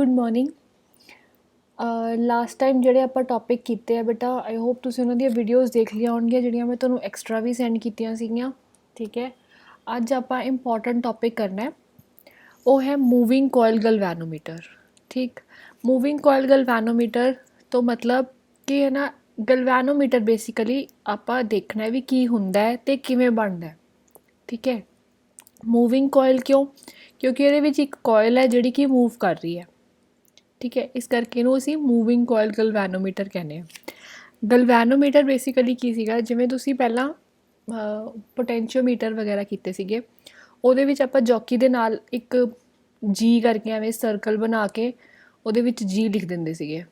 Good morning. Last time ਜਿਹੜੇ ਆਪਾਂ topic ਕੀਤੇ ਆ ਬੇਟਾ, ਆਈ ਹੋਪ ਤੁਸੀਂ ਉਹਨਾਂ ਦੀਆਂ ਵੀਡੀਓਜ਼ ਦੇਖ ਲਈਆਂ ਹੋਣਗੀਆਂ ਜਿਹੜੀਆਂ ਮੈਂ ਤੁਹਾਨੂੰ ਐਕਸਟਰਾ ਵੀ ਸੈਂਡ ਕੀਤੀਆਂ ਸੀਗੀਆਂ। ਠੀਕ ਹੈ, ਅੱਜ ਆਪਾਂ ਇੰਪੋਰਟੈਂਟ ਟੌਪਿਕ ਕਰਨਾ ਹੈ, ਉਹ ਹੈ ਮੂਵਿੰਗ ਕੋਇਲ ਗਲਵੈਨੋਮੀਟਰ। ਠੀਕ, ਮੂਵਿੰਗ ਕੋਇਲ ਗਲਵੈਨੋਮੀਟਰ ਤੋਂ ਮਤਲਬ ਕਿ ਹੈ ਨਾ, ਗਲਵੈਨੋਮੀਟਰ ਬੇਸਿਕਲੀ ਆਪਾਂ ਦੇਖਣਾ ਵੀ ਕੀ ਹੁੰਦਾ ਹੈ ਅਤੇ ਕਿਵੇਂ ਬਣਦਾ ਹੈ। ਠੀਕ ਹੈ, ਮੂਵਿੰਗ ਕੋਇਲ ਕਿਉਂ? ਕਿਉਂਕਿ ਇਹਦੇ ਵਿੱਚ ਇੱਕ ਕੋਇਲ ਹੈ ਜਿਹੜੀ ਕਿ ਮੂਵ ਕਰ ਰਹੀ ਹੈ। ਠੀਕ ਹੈ, ਇਸ ਕਰਕੇ ਇਹਨੂੰ ਅਸੀਂ ਮੂਵਿੰਗ ਕੋਇਲ ਗਲਵੈਨੋਮੀਟਰ ਕਹਿੰਦੇ ਹਾਂ। ਗਲਵੈਨੋਮੀਟਰ ਬੇਸਿਕਲੀ ਕੀ ਸੀਗਾ, ਜਿਵੇਂ ਤੁਸੀਂ ਪਹਿਲਾਂ ਪੋਟੈਂਸ਼ੀਓਮੀਟਰ ਵਗੈਰਾ ਕੀਤੇ ਸੀਗੇ, ਉਹਦੇ ਵਿੱਚ ਆਪਾਂ ਜੋਕੀ ਦੇ ਨਾਲ ਇੱਕ ਜੀ ਕਰਕੇ ਐਵੇਂ ਸਰਕਲ ਬਣਾ ਕੇ ਉਹਦੇ ਵਿੱਚ ਜੀ ਲਿਖ ਦਿੰਦੇ ਸੀਗੇ।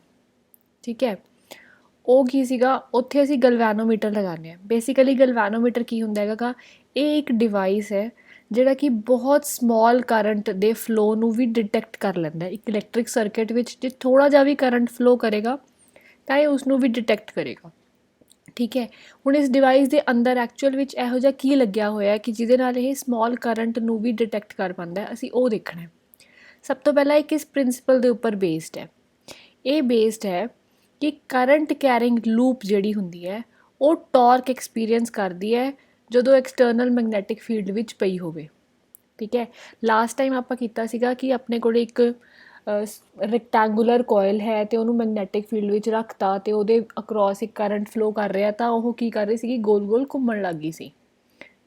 ਠੀਕ ਹੈ, ਉਹ ਕੀ ਸੀਗਾ, ਉੱਥੇ ਅਸੀਂ ਗਲਵੈਨੋਮੀਟਰ ਲਗਾਉਂਦੇ ਹਾਂ। ਬੇਸਿਕਲੀ ਗਲਵੈਨੋਮੀਟਰ ਕੀ ਹੁੰਦਾ ਹੈਗਾ, ਇਹ ਇੱਕ ਡਿਵਾਈਸ ਹੈ ਜਿਹੜਾ ਕਿ ਬਹੁਤ ਸਮਾਲ ਕਰੰਟ ਦੇ ਫਲੋ ਨੂੰ ਵੀ ਡਿਟੈਕਟ ਕਰ ਲੈਂਦਾ। ਇੱਕ ਇਲੈਕਟ੍ਰਿਕ ਸਰਕਿਟ ਵਿੱਚ ਜੇ ਥੋੜ੍ਹਾ ਜਿਹਾ ਵੀ ਕਰੰਟ ਫਲੋ ਕਰੇਗਾ ਤਾਂ ਇਹ ਉਸ ਨੂੰ ਵੀ ਡਿਟੈਕਟ ਕਰੇਗਾ। ਠੀਕ ਹੈ, ਹੁਣ ਇਸ ਡਿਵਾਈਸ ਦੇ ਅੰਦਰ ਐਕਚੁਅਲ ਵਿੱਚ ਇਹੋ ਜਿਹਾ ਕੀ ਲੱਗਿਆ ਹੋਇਆ ਕਿ ਜਿਹਦੇ ਨਾਲ ਇਹ ਸਮਾਲ ਕਰੰਟ ਨੂੰ ਵੀ ਡਿਟੈਕਟ ਕਰ ਪਾਉਂਦਾ, ਅਸੀਂ ਉਹ ਦੇਖਣਾ ਹੈ। ਸਭ ਤੋਂ ਪਹਿਲਾਂ ਇਹ ਕਿਸ ਪ੍ਰਿੰਸੀਪਲ ਦੇ ਉੱਪਰ ਬੇਸਡ ਹੈ? ਇਹ ਬੇਸਡ ਹੈ ਕਿ ਕਰੰਟ ਕੈਰਿੰਗ ਲੂਪ ਜਿਹੜੀ ਹੁੰਦੀ ਹੈ ਉਹ ਟਾਰਕ ਐਕਸਪੀਰੀਅੰਸ ਕਰਦੀ ਹੈ ਜਦੋਂ ਐਕਸਟਰਨਲ ਮੈਗਨੈਟਿਕ ਫੀਲਡ ਵਿੱਚ ਪਈ ਹੋਵੇ। ਠੀਕ ਹੈ, ਲਾਸਟ ਟਾਈਮ ਆਪਾਂ ਕੀਤਾ ਸੀਗਾ ਕਿ ਆਪਣੇ ਕੋਲ ਇੱਕ ਰੈਕਟੈਂਗੂਲਰ ਕੋਇਲ ਹੈ ਅਤੇ ਉਹਨੂੰ ਮੈਗਨੈਟਿਕ ਫੀਲਡ ਵਿੱਚ ਰੱਖਤਾ ਅਤੇ ਉਹਦੇ ਅਕਰੋਸ ਇੱਕ ਕਰੰਟ ਫਲੋ ਕਰ ਰਿਹਾ, ਤਾਂ ਉਹ ਕੀ ਕਰ ਰਹੀ ਸੀਗੀ, ਗੋਲ ਗੋਲ ਘੁੰਮਣ ਲੱਗ ਗਈ ਸੀ।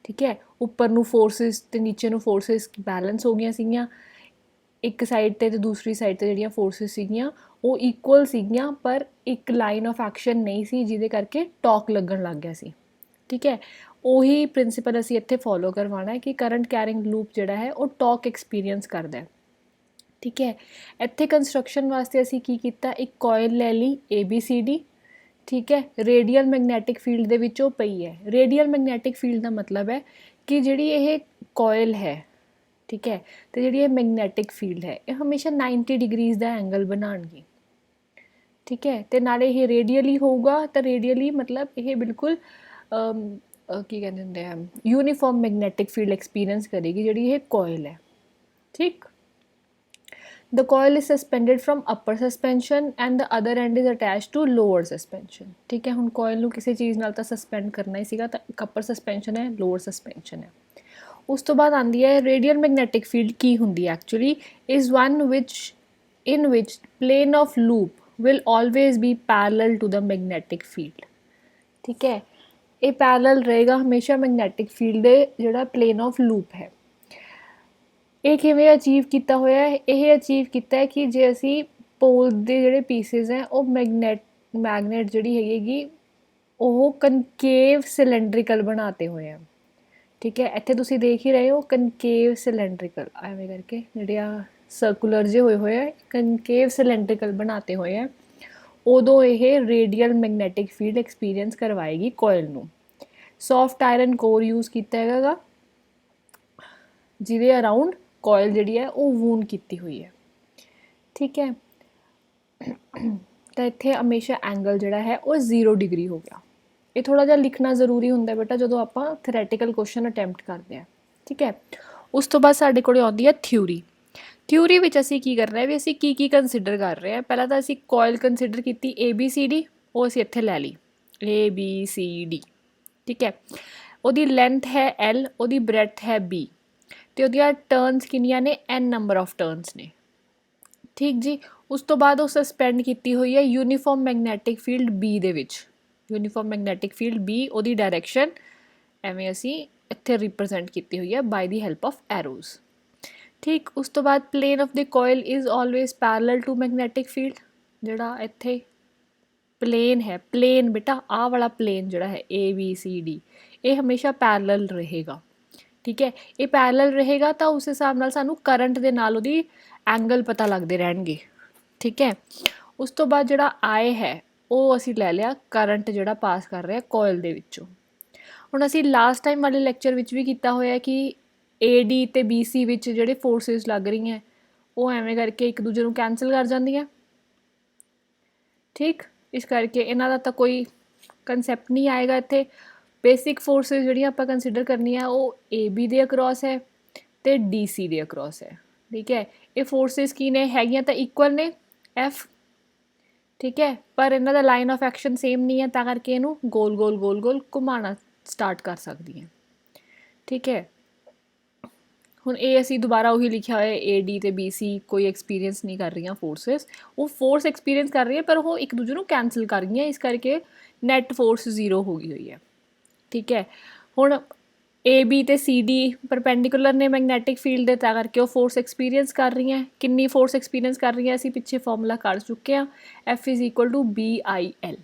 ਠੀਕ ਹੈ, ਉੱਪਰ ਨੂੰ ਫੋਰਸਿਸ ਅਤੇ ਨੀਚੇ ਨੂੰ ਫੋਰਸਿਸ ਬੈਲੈਂਸ ਹੋ ਗਈਆਂ ਸੀਗੀਆਂ। ਇੱਕ ਸਾਈਡ 'ਤੇ ਅਤੇ ਦੂਸਰੀ ਸਾਈਡ 'ਤੇ ਜਿਹੜੀਆਂ ਫੋਰਸਿਸ ਸੀਗੀਆਂ ਉਹ ਇਕੁਅਲ ਸੀਗੀਆਂ, ਪਰ ਇੱਕ ਲਾਈਨ ਆਫ ਐਕਸ਼ਨ ਨਹੀਂ ਸੀ ਜਿਹਦੇ ਕਰਕੇ ਟਾਰਕ ਲੱਗਣ ਲੱਗ ਗਿਆ ਸੀ। ਠੀਕ ਹੈ, ਉਹੀ ਪ੍ਰਿੰਸੀਪਲ ਅਸੀਂ ਇੱਥੇ ਫੋਲੋ ਕਰਵਾਉਣਾ ਹੈ ਕਿ ਕਰੰਟ ਕੈਰਿੰਗ ਲੂਪ ਜਿਹੜਾ ਹੈ ਉਹ ਟਾਰਕ ਐਕਸਪੀਰੀਅੰਸ ਕਰਦਾ ਹੈ। ਠੀਕ ਹੈ, ਇੱਥੇ ਕੰਸਟਰਕਸ਼ਨ ਵਾਸਤੇ ਅਸੀਂ ਕੀ ਕੀਤਾ, ਇੱਕ ਕੋਇਲ ਲੈ ਲਈ ABCD। ਠੀਕ ਹੈ, ਰੇਡੀਅਲ ਮੈਗਨੈਟਿਕ ਫੀਲਡ ਦੇ ਵਿੱਚ ਉਹ ਪਈ ਹੈ। ਰੇਡੀਅਲ ਮੈਗਨੈਟਿਕ ਫੀਲਡ ਦਾ ਮਤਲਬ ਹੈ ਕਿ ਜਿਹੜੀ ਇਹ ਕੋਇਲ ਹੈ, ਠੀਕ ਹੈ, ਅਤੇ ਜਿਹੜੀ ਇਹ ਮੈਗਨੈਟਿਕ ਫੀਲਡ ਹੈ ਇਹ ਹਮੇਸ਼ਾ 90 ਡਿਗਰੀਜ਼ ਦਾ ਐਂਗਲ ਬਣਾਉਣਗੀ। ਠੀਕ ਹੈ, ਅਤੇ ਨਾਲੇ ਇਹ ਰੇਡੀਅਲੀ ਹੋਊਗਾ, ਤਾਂ ਰੇਡੀਅਲੀ ਮਤਲਬ ਇਹ ਬਿਲਕੁਲ ਕੀ ਕਹਿੰਦੇ ਹੁੰਦੇ ਆ, ਯੂਨੀਫਾਰਮ ਮੈਗਨੈਟਿਕ ਫੀਲਡ ਐਕਸਪੀਰੀਅੰਸ ਕਰੇਗੀ ਜਿਹੜੀ ਇਹ ਕੋਇਲ ਹੈ। ਠੀਕ, the coil is suspended from upper suspension and the other end is attached to lower suspension। ਠੀਕ ਹੈ, ਹੁਣ ਕੋਇਲ ਨੂੰ ਕਿਸੇ ਚੀਜ਼ ਨਾਲ ਤਾਂ ਸਸਪੈਂਡ ਕਰਨਾ ਹੀ ਸੀਗਾ, ਤਾਂ ਇੱਕ upper suspension ਹੈ, lower suspension ਹੈ। ਉਸ ਤੋਂ ਬਾਅਦ ਆਉਂਦੀ ਹੈ ਰੇਡੀਅਲ ਮੈਗਨੈਟਿਕ ਫੀਲਡ। ਕੀ ਹੁੰਦੀ ਹੈ actually, is one in which plane of loop will always be parallel to the magnetic field। ਠੀਕ ਹੈ, ਇਹ ਪੈਰਲਲ ਰਹੇਗਾ ਹਮੇਸ਼ਾ ਮੈਗਨੈਟਿਕ ਫੀਲਡ ਦੇ ਜਿਹੜਾ ਪਲੇਨ ਆਫ ਲੂਪ ਹੈ। ਇਹ ਕਿਵੇਂ ਅਚੀਵ ਕੀਤਾ ਹੋਇਆ ਹੈ? ਇਹ ਅਚੀਵ ਕੀਤਾ ਹੈ ਕਿ ਜੇ ਅਸੀਂ ਪੋਲ ਦੇ ਜਿਹੜੇ ਪੀਸਿਸ ਹੈ ਉਹ ਮੈਗਨੇਟ ਜਿਹੜੀ ਹੈਗੀ ਉਹ ਕਨਕੇਵ ਸਿਲੰਡਰੀਕਲ ਬਣਾਤੇ ਹੋਏ ਆ। ਠੀਕ ਹੈ, ਇੱਥੇ ਤੁਸੀਂ ਦੇਖ ਹੀ ਰਹੇ ਹੋ ਕਨਕੇਵ ਸਿਲੰਡਰੀਕਲ, ਐਵੇਂ ਕਰਕੇ ਜਿਹੜੇ ਆ ਸਰਕੂਲਰ ਜਿਹੇ ਹੋਏ ਹੋਏ ਆ, ਕਨਕੇਵ ਸਿਲੰਡਰੀਕਲ ਬਣਾਤੇ ਹੋਏ ਆ। ਉਦੋਂ ਇਹ ਰੇਡੀਅਲ ਮੈਗਨੈਟਿਕ ਫੀਲਡ ਐਕਸਪੀਰੀਅੰਸ ਕਰਵਾਏਗੀ ਕੋਇਲ ਨੂੰ। ਸੌਫਟ ਆਇਰਨ ਕੋਰ ਯੂਜ਼ ਕੀਤਾ ਹੈਗਾ ਜਿਹਦੇ ਅਰਾਊਂਡ ਕੋਇਲ ਜਿਹੜੀ ਹੈ ਉਹ ਵੂਨ ਕੀਤੀ ਹੋਈ ਹੈ। ਠੀਕ ਹੈ, ਤਾਂ ਇੱਥੇ ਹਮੇਸ਼ਾ ਐਂਗਲ ਜਿਹੜਾ ਹੈ ਉਹ 0 ਡਿਗਰੀ ਹੋ ਗਿਆ। ਇਹ ਥੋੜ੍ਹਾ ਜਿਹਾ ਲਿਖਣਾ ਜ਼ਰੂਰੀ ਹੁੰਦਾ ਬੇਟਾ ਜਦੋਂ ਆਪਾਂ ਥਿਓਰੈਟੀਕਲ ਕੁਐਸਚਨ ਅਟੈਂਪਟ ਕਰਦੇ ਹਾਂ। ਠੀਕ ਹੈ, ਉਸ ਤੋਂ ਬਾਅਦ ਸਾਡੇ ਕੋਲ ਆਉਂਦੀ ਹੈ ਥਿਊਰੀ। ਥਿਊਰੀ ਵਿੱਚ ਅਸੀਂ ਕੀ ਕਰਨਾ ਹੈ ਵੀ ਅਸੀਂ ਕੀ ਕੰਸੀਡਰ ਕਰ ਰਹੇ ਹਾਂ। ਪਹਿਲਾਂ ਤਾਂ ਅਸੀਂ ਕੋਇਲ ਕੰਸੀਡਰ ਕੀਤੀ ABCD, ਉਹ ਅਸੀਂ ਇੱਥੇ ਲੈ ਲਈ ABCD। ਠੀਕ ਹੈ, ਉਹਦੀ ਲੈਂਥ ਹੈ L, ਉਹਦੀ ਬ੍ਰੈਡਥ ਹੈ B, ਅਤੇ ਉਹਦੀਆਂ ਟਰਨਸ ਕਿੰਨੀਆਂ ਨੇ, N ਨੰਬਰ ਆਫ ਟਰਨਸ ਨੇ। ਠੀਕ ਜੀ, ਉਸ ਤੋਂ ਬਾਅਦ ਉਹ ਸਸਪੈਂਡ ਕੀਤੀ ਹੋਈ ਹੈ ਯੂਨੀਫਾਰਮ ਮੈਗਨੈਟਿਕ ਫੀਲਡ B ਦੇ ਵਿੱਚ। ਯੂਨੀਫਾਰਮ ਮੈਗਨੈਟਿਕ ਫੀਲਡ B, ਉਹਦੀ ਡਾਇਰੈਕਸ਼ਨ ਐਵੇਂ ਅਸੀਂ ਇੱਥੇ ਰਿਪਰਜੈਂਟ ਕੀਤੀ ਹੋਈ ਹੈ by the help of arrows. ਠੀਕ, ਉਸ ਤੋਂ ਬਾਅਦ plane of the coil is always parallel to magnetic field. ਜਿਹੜਾ ਇੱਥੇ ਪਲੇਨ ਹੈ, ਪਲੇਨ ਬੇਟਾ ਆਹ ਵਾਲਾ ਪਲੇਨ ਜਿਹੜਾ ਹੈ ABCD, ਇਹ ਹਮੇਸ਼ਾ ਪੈਰਲਲ ਰਹੇਗਾ। ਠੀਕ ਹੈ, ਇਹ ਪੈਰਲਲ ਰਹੇਗਾ ਤਾਂ ਉਸ ਹਿਸਾਬ ਨਾਲ ਸਾਨੂੰ ਕਰੰਟ ਦੇ ਨਾਲ ਉਹਦੀ ਐਂਗਲ ਪਤਾ ਲੱਗਦੇ ਰਹਿਣਗੇ। ਠੀਕ ਹੈ, ਉਸ ਤੋਂ ਬਾਅਦ ਜਿਹੜਾ I ਹੈ ਉਹ ਅਸੀਂ ਲੈ ਲਿਆ ਕਰੰਟ ਜਿਹੜਾ ਪਾਸ ਕਰ ਰਿਹਾ ਕੋਇਲ ਦੇ ਵਿੱਚੋਂ। ਹੁਣ ਅਸੀਂ ਲਾਸਟ ਟਾਈਮ ਵਾਲੇ ਲੈਕਚਰ ਵਿੱਚ ਵੀ ਕੀਤਾ ਹੋਇਆ ਕਿ AD ਅਤੇ BC ਵਿੱਚ ਜਿਹੜੇ ਫੋਰਸਿਸ ਲੱਗ ਰਹੀਆਂ ਉਹ ਐਵੇਂ ਕਰਕੇ ਇੱਕ ਦੂਜੇ ਨੂੰ ਕੈਂਸਲ ਕਰ ਜਾਂਦੀਆਂ। ਠੀਕ, ਇਸ ਕਰਕੇ ਇਹਨਾਂ ਦਾ ਤਾਂ ਕੋਈ ਕੰਸੈਪਟ ਨਹੀਂ ਆਏਗਾ ਇੱਥੇ। ਬੇਸਿਕ ਫੋਰਸਿਸ ਜਿਹੜੀਆਂ ਆਪਾਂ ਕੰਸੀਡਰ ਕਰਨੀਆਂ ਉਹ AB ਦੇ ਅਕਰੋਸ ਹੈ ਅਤੇ DC ਦੇ ਅਕਰੋਸ ਹੈ। ठीक है। ये फोर्सेस की ने हैगियां ਤਾਂ इक्वल ने F, ठीक है, पर इन्हां ਦਾ ਲਾਈਨ ਆਫ ਐਕਸ਼ਨ ਸੇਮ ਨਹੀਂ ਹੈ ਤਾਂ ਕਰਕੇ ਇਹਨੂੰ ਗੋਲ ਗੋਲ ਗੋਲ ਗੋਲ ਘੁਮਾਉਣਾ ਸਟਾਰਟ ਕਰ ਸਕਦੀ ਹੈ। ਠੀਕ ਹੈ, ਹੁਣ ਇਹ ਅਸੀਂ ਦੁਬਾਰਾ ਉਹੀ ਲਿਖਿਆ ਹੋਇਆ ਏ ਡੀ ਤੇ ਬੀ ਸੀ ਕੋਈ ਐਕਸਪੀਰੀਅੰਸ ਨਹੀਂ ਕਰ ਰਹੀਆਂ ਫੋਰਸਿਸ, ਉਹ ਫੋਰਸ ਐਕਸਪੀਰੀਅੰਸ ਕਰ ਰਹੀ ਹੈ ਪਰ ਉਹ ਇੱਕ ਦੂਜੇ ਨੂੰ ਕੈਂਸਲ ਕਰ ਰਹੀਆਂ, ਇਸ ਕਰਕੇ ਨੈਟ ਫੋਰਸ ਜ਼ੀਰੋ ਹੋ ਗਈ ਹੋਈ ਹੈ। ਠੀਕ ਹੈ, ਹੁਣ ਏ ਬੀ ਤੇ ਸੀ ਡੀ ਪਰਪੈਂਡੀਕੂਲਰ ਨੇ ਮੈਗਨੈਟਿਕ ਫੀਲਡ ਦੇ, ਤਾਂ ਕਰਕੇ ਉਹ ਫੋਰਸ ਐਕਸਪੀਰੀਅੰਸ ਕਰ ਰਹੀਆਂ। ਕਿੰਨੀ ਫੋਰਸ ਐਕਸਪੀਰੀਅੰਸ ਕਰ ਰਹੀਆਂ ਅਸੀਂ ਪਿੱਛੇ ਫਾਰਮੂਲਾ ਕੱਢ ਚੁੱਕੇ ਹਾਂ, F is equal to BIL।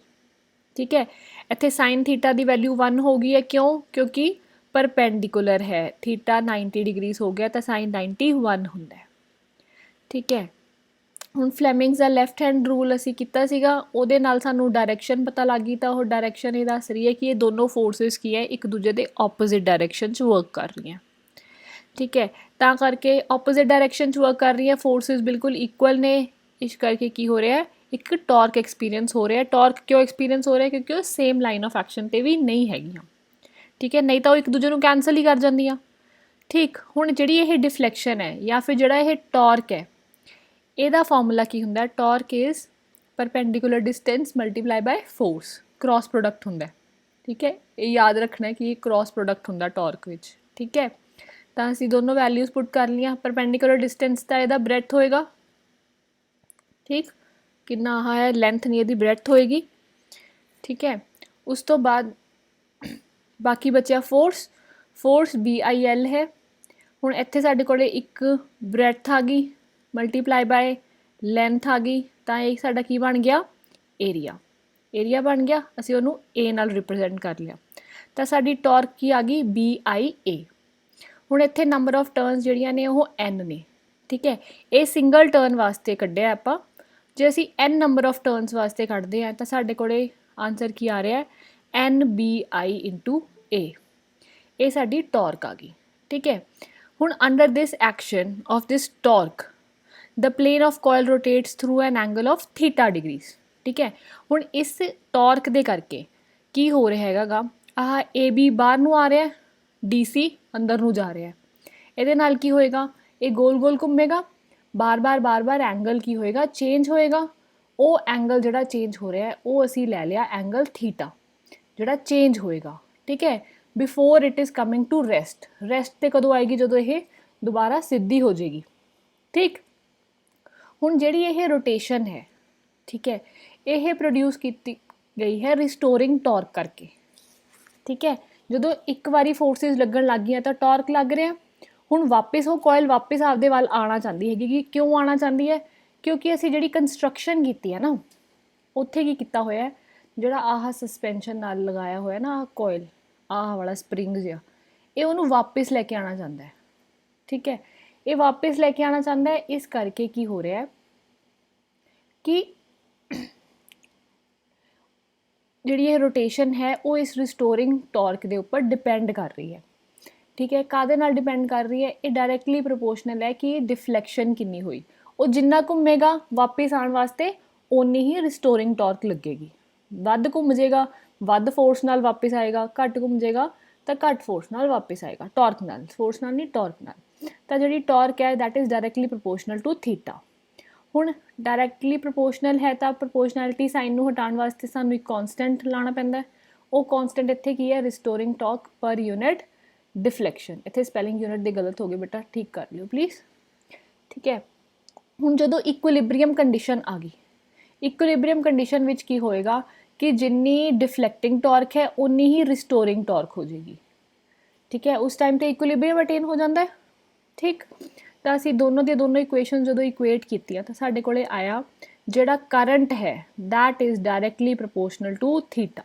ਠੀਕ ਹੈ, ਇੱਥੇ ਸਾਈਨ ਥੀਟਾ ਦੀ ਵੈਲਿਊ 1 ਹੋ ਗਈ ਹੈ, ਕਿਉਂ? ਕਿਉਂਕਿ ਪਰਪੈਂਡੀਕੂਲਰ ਹੈ, ਥੀਟਾ 90 ਡਿਗਰੀਜ਼ ਹੋ ਗਿਆ ਤਾਂ ਸਾਈਨ 90 1 ਹੁੰਦਾ ਹੈ। ਠੀਕ ਹੈ, ਹੁਣ ਫਲੈਮਿੰਗਸ ਦਾ ਲੈਫਟ ਹੈਂਡ ਰੂਲ ਅਸੀਂ ਕੀਤਾ ਸੀਗਾ, ਉਹਦੇ ਨਾਲ ਸਾਨੂੰ ਡਾਇਰੈਕਸ਼ਨ ਪਤਾ ਲੱਗ ਗਈ, ਤਾਂ ਉਹ ਡਾਇਰੈਕਸ਼ਨ ਇਹ ਦੱਸ ਰਹੀ ਹੈ ਕਿ ਇਹ ਦੋਨੋਂ ਫੋਰਸਿਸ ਕੀ ਹੈ, ਇੱਕ ਦੂਜੇ ਦੇ ਆਪੋਜ਼ਿਟ ਡਾਇਰੈਕਸ਼ਨ 'ਚ ਵਰਕ ਕਰ ਰਹੀਆਂ। ਠੀਕ ਹੈ, ਤਾਂ ਕਰਕੇ ਆਪੋਜ਼ਿਟ ਡਾਇਰੈਕਸ਼ਨ 'ਚ ਵਰਕ ਕਰ ਰਹੀਆਂ ਫੋਰਸਿਸ ਬਿਲਕੁਲ ਇਕੁਅਲ ਨੇ, ਇਸ ਕਰਕੇ ਕੀ ਹੋ ਰਿਹਾ, ਇੱਕ ਟਾਰਕ ਐਕਸਪੀਰੀਅੰਸ ਹੋ ਰਿਹਾ। ਟਾਰਕ ਕਿਉਂ ਐਕਸਪੀਰੀਅੰਸ ਹੋ ਰਿਹਾ? ਕਿਉਂਕਿ ਉਹ ਸੇਮ ਲਾਈਨ ਆਫ ਐਕਸ਼ਨ 'ਤੇ ਵੀ ਨਹੀਂ ਹੈਗੀਆਂ। ਠੀਕ ਹੈ, ਨਹੀਂ ਤਾਂ ਉਹ ਇੱਕ ਦੂਜੇ ਨੂੰ ਕੈਂਸਲ ਹੀ ਕਰ ਜਾਂਦੀਆਂ। ਠੀਕ, ਹੁਣ ਜਿਹੜੀ ਇਹ ਡਿਫਲੈਕਸ਼ਨ ਹੈ ਜਾਂ ਫਿਰ ਜਿਹੜਾ ਇਹ ਟਾਰਕ ਹੈ, ਇਹਦਾ ਫਾਰਮੂਲਾ ਕੀ ਹੁੰਦਾ? Torque is perpendicular distance multiply by force, cross product ਹੁੰਦਾ। ਠੀਕ ਹੈ, ਇਹ ਯਾਦ ਰੱਖਣਾ ਕਿ ਇਹ ਕ੍ਰਾਸ ਪ੍ਰੋਡਕਟ ਹੁੰਦਾ ਟਾਰਕ ਵਿੱਚ। ਠੀਕ ਹੈ, ਤਾਂ ਅਸੀਂ ਦੋਨੋਂ ਵੈਲਿਊਜ਼ ਪੁੱਟ ਕਰ ਲਈਆਂ। ਪਰਪੈਂਡੀਕੂਲਰ ਡਿਸਟੈਂਸ ਤਾਂ ਇਹਦਾ ਬ੍ਰੈਥ ਹੋਏਗਾ। ਠੀਕ, ਕਿੰਨਾ ਆਹ ਹੈ ਲੈਂਥ ਨਹੀਂ, ਇਹਦੀ ਬ੍ਰੈਥ ਹੋਏਗੀ। ਠੀਕ ਹੈ, ਉਸ ਤੋਂ ਬਾਅਦ ਬਾਕੀ ਬਚਿਆ ਫੋਰਸ, ਫੋਰਸ BIL ਹੈ। ਹੁਣ ਇੱਥੇ ਸਾਡੇ ਕੋਲ ਇੱਕ ਬ੍ਰੈਥ ਆ ਗਈ ਮਲਟੀਪਲਾਈ ਬਾਏ ਲੈਂਥ ਆ ਗਈ, ਤਾਂ ਇਹ ਸਾਡਾ ਕੀ ਬਣ ਗਿਆ? ਏਰੀਆ। ਏਰੀਆ ਬਣ ਗਿਆ, ਅਸੀਂ ਉਹਨੂੰ A ਨਾਲ ਰਿਪਰੈਜ਼ੈਂਟ ਕਰ ਲਿਆ, ਤਾਂ ਸਾਡੀ ਟਾਰਕ ਕੀ ਆ ਗਈ? BIA। ਹੁਣ ਇੱਥੇ ਨੰਬਰ ਆਫ ਟਰਨਸ ਜਿਹੜੀਆਂ ਨੇ ਉਹ N ਨੇ। ਠੀਕ ਹੈ, ਇਹ ਸਿੰਗਲ ਟਰਨ ਵਾਸਤੇ ਕੱਢਿਆ ਆਪਾਂ, ਜੇ ਅਸੀਂ N ਨੰਬਰ ਆਫ ਟਰਨਸ ਵਾਸਤੇ ਕੱਢਦੇ ਹਾਂ ਤਾਂ ਸਾਡੇ ਕੋਲੇ ਆਨਸਰ ਕੀ ਆ ਰਿਹਾ? NBI into A। ਇਹ ਸਾਡੀ ਟਾਰਕ ਆ ਗਈ। ਠੀਕ ਹੈ, ਹੁਣ under this action of this torque the plane of coil rotates through an angle of theta degrees। ਠੀਕ ਹੈ, ਹੁਣ ਇਸ ਟਾਰਕ ਦੇ ਕਰਕੇ ਕੀ ਹੋ ਰਿਹਾ ਹੈਗਾ, ਆਹ AB ਬਾਹਰ ਨੂੰ ਆ ਰਿਹਾ, DC ਅੰਦਰ ਨੂੰ ਜਾ ਰਿਹਾ, ਇਹਦੇ ਨਾਲ ਕੀ ਹੋਏਗਾ? ਇਹ ਗੋਲ ਗੋਲ ਘੁੰਮੇਗਾ, ਬਾਰ-ਬਾਰ ਐਂਗਲ ਕੀ ਹੋਏਗਾ? ਚੇਂਜ ਹੋਏਗਾ। ਉਹ ਐਂਗਲ ਜਿਹੜਾ ਚੇਂਜ ਹੋ ਰਿਹਾ ਉਹ ਅਸੀਂ ਲੈ ਲਿਆ ਐਂਗਲ ਥੀਟਾ, ਜਿਹੜਾ ਚੇਂਜ ਹੋਏਗਾ। ਠੀਕ ਹੈ, before it is coming to rest. Rest 'ਤੇ ਕਦੋਂ ਆਏਗੀ? ਜਦੋਂ ਇਹ ਦੁਬਾਰਾ ਸਿੱਧੀ ਹੋ ਜਾਏਗੀ। ਠੀਕ, ਹੁਣ ਜਿਹੜੀ ਇਹ ਰੋਟੇਸ਼ਨ ਹੈ, ਠੀਕ ਹੈ, ਇਹ ਪ੍ਰੋਡਿਊਸ ਕੀਤੀ ਗਈ ਹੈ ਰਿਸਟੋਰਿੰਗ ਟਾਰਕ ਕਰਕੇ। ਠੀਕ ਹੈ, ਜਦੋਂ ਇੱਕ ਵਾਰੀ ਫੋਰਸਿਸ ਲੱਗਣ ਲੱਗ ਗਈਆਂ ਤਾਂ ਟਾਰਕ ਲੱਗ ਰਿਹਾ। ਹੁਣ ਵਾਪਸ ਉਹ ਕੋਇਲ ਵਾਪਸ ਆਪਦੇ ਵੱਲ ਆਉਣਾ ਚਾਹੁੰਦੀ ਹੈਗੀ। ਕਿ ਕਿਉਂ ਆਉਣਾ ਚਾਹੁੰਦੀ ਹੈ? ਕਿਉਂਕਿ ਅਸੀਂ ਜਿਹੜੀ ਕੰਸਟਰਕਸ਼ਨ ਕੀਤੀ ਹੈ ਨਾ, ਉੱਥੇ ਕੀ ਕੀਤਾ ਹੋਇਆ, ਜਿਹੜਾ ਆਹ ਸਸਪੈਂਸ਼ਨ ਨਾਲ ਲਗਾਇਆ ਹੋਇਆ ਨਾ ਆਹ ਕੋਇਲ, ਆਹ ਵਾਲਾ ਸਪਰਿੰਗ ਜਿਹਾ, ਇਹ ਉਹਨੂੰ ਵਾਪਸ ਲੈ ਕੇ ਆਉਣਾ ਚਾਹੁੰਦਾ ਹੈ। ਠੀਕ ਹੈ, ਇਹ ਵਾਪਸ ਲੈ ਕੇ ਆਉਣਾ ਚਾਹੁੰਦਾ ਹੈ, ਇਸ ਕਰਕੇ ਕੀ ਹੋ ਰਿਹਾ ਕਿ ਜਿਹੜੀ ਇਹ ਰੋਟੇਸ਼ਨ ਹੈ ਉਹ ਇਸ ਰਿਸਟੋਰਿੰਗ ਟਾਰਕ ਦੇ ਉੱਪਰ ਡਿਪੈਂਡ ਕਰ ਰਹੀ ਹੈ। ਠੀਕ ਹੈ, ਕਾਹਦੇ ਨਾਲ ਡਿਪੈਂਡ ਕਰ ਰਹੀ ਹੈ? ਇਹ ਡਾਇਰੈਕਟਲੀ ਪ੍ਰੋਪੋਰਸ਼ਨਲ ਹੈ ਕਿ ਡਿਫਲੈਕਸ਼ਨ ਕਿੰਨੀ ਹੋਈ। ਉਹ ਜਿੰਨਾ ਘੁੰਮੇਗਾ ਵਾਪਸ ਆਉਣ ਵਾਸਤੇ ਓਨੀ ਹੀ ਰਿਸਟੋਰਿੰਗ ਟਾਰਕ ਲੱਗੇਗੀ। ਵੱਧ ਘੁੰਮ ਜਾਏਗਾ, ਵੱਧ ਫੋਰਸ ਨਾਲ ਵਾਪਸ ਆਏਗਾ, ਘੱਟ ਘੁੰਮ ਜਾਏਗਾ ਤਾਂ ਘੱਟ ਫੋਰਸ ਨਾਲ ਵਾਪਸ ਆਏਗਾ, ਟਾਰਕ ਨਾਲ, ਫੋਰਸ ਨਾਲ ਨਹੀਂ ਟਾਰਕ ਨਾਲ। ਤਾਂ ਜਿਹੜੀ ਟਾਰਕ ਹੈ that is directly proportional to theta. ਹੁਣ ਡਾਇਰੈਕਟਲੀ ਪ੍ਰੋਪੋਰਸ਼ਨਲ ਹੈ ਤਾਂ ਪ੍ਰੋਪੋਰਸ਼ਨੈਲਿਟੀ ਸਾਈਨ ਨੂੰ ਹਟਾਉਣ ਵਾਸਤੇ ਸਾਨੂੰ ਇੱਕ ਕੌਂਸਟੈਂਟ ਲਾਉਣਾ ਪੈਂਦਾ। ਉਹ ਕੌਂਸਟੈਂਟ ਇੱਥੇ ਕੀ ਹੈ? ਰਿਸਟੋਰਿੰਗ ਟਾਰਕ ਪਰ ਯੂਨਿਟ ਡਿਫਲੈਕਸ਼ਨ। ਇੱਥੇ ਸਪੈਲਿੰਗ ਯੂਨਿਟ ਦੇ ਗਲਤ ਹੋ ਗਏ ਬੇਟਾ, ਠੀਕ ਕਰ ਲਿਓ ਪਲੀਜ਼। ਠੀਕ ਹੈ, ਹੁਣ ਜਦੋਂ ਇਕੁਇਲਿਬਰੀਅਮ ਕੰਡੀਸ਼ਨ ਆ ਗਈ, ਇਕੁਇਲਿਬਰੀਅਮ ਕੰਡੀਸ਼ਨ ਵਿੱਚ ਕੀ ਹੋਏਗਾ ਕਿ ਜਿੰਨੀ ਡਿਫਲੈਕਟਿੰਗ ਟਾਰਕ ਹੈ ਉਨੀ ਹੀ ਰਿਸਟੋਰਿੰਗ ਟਾਰਕ ਹੋ ਜਾਏਗੀ। ਠੀਕ ਹੈ, ਉਸ ਟਾਈਮ 'ਤੇ ਇਕੁਇਲਿਬਰੀਅਮ ਅਟੇਨ ਹੋ ਜਾਂਦਾ ਹੈ। ਠੀਕ, ਤਾਂ ਅਸੀਂ ਦੋਨੋਂ ਦੀਆਂ ਦੋਨੋਂ ਇਕੁਏਸ਼ਨ ਜਦੋਂ ਇਕੁਏਟ ਕੀਤੀਆਂ ਤਾਂ ਸਾਡੇ ਕੋਲੇ ਆਇਆ ਜਿਹੜਾ ਕਰੰਟ ਹੈ that is directly proportional to theta.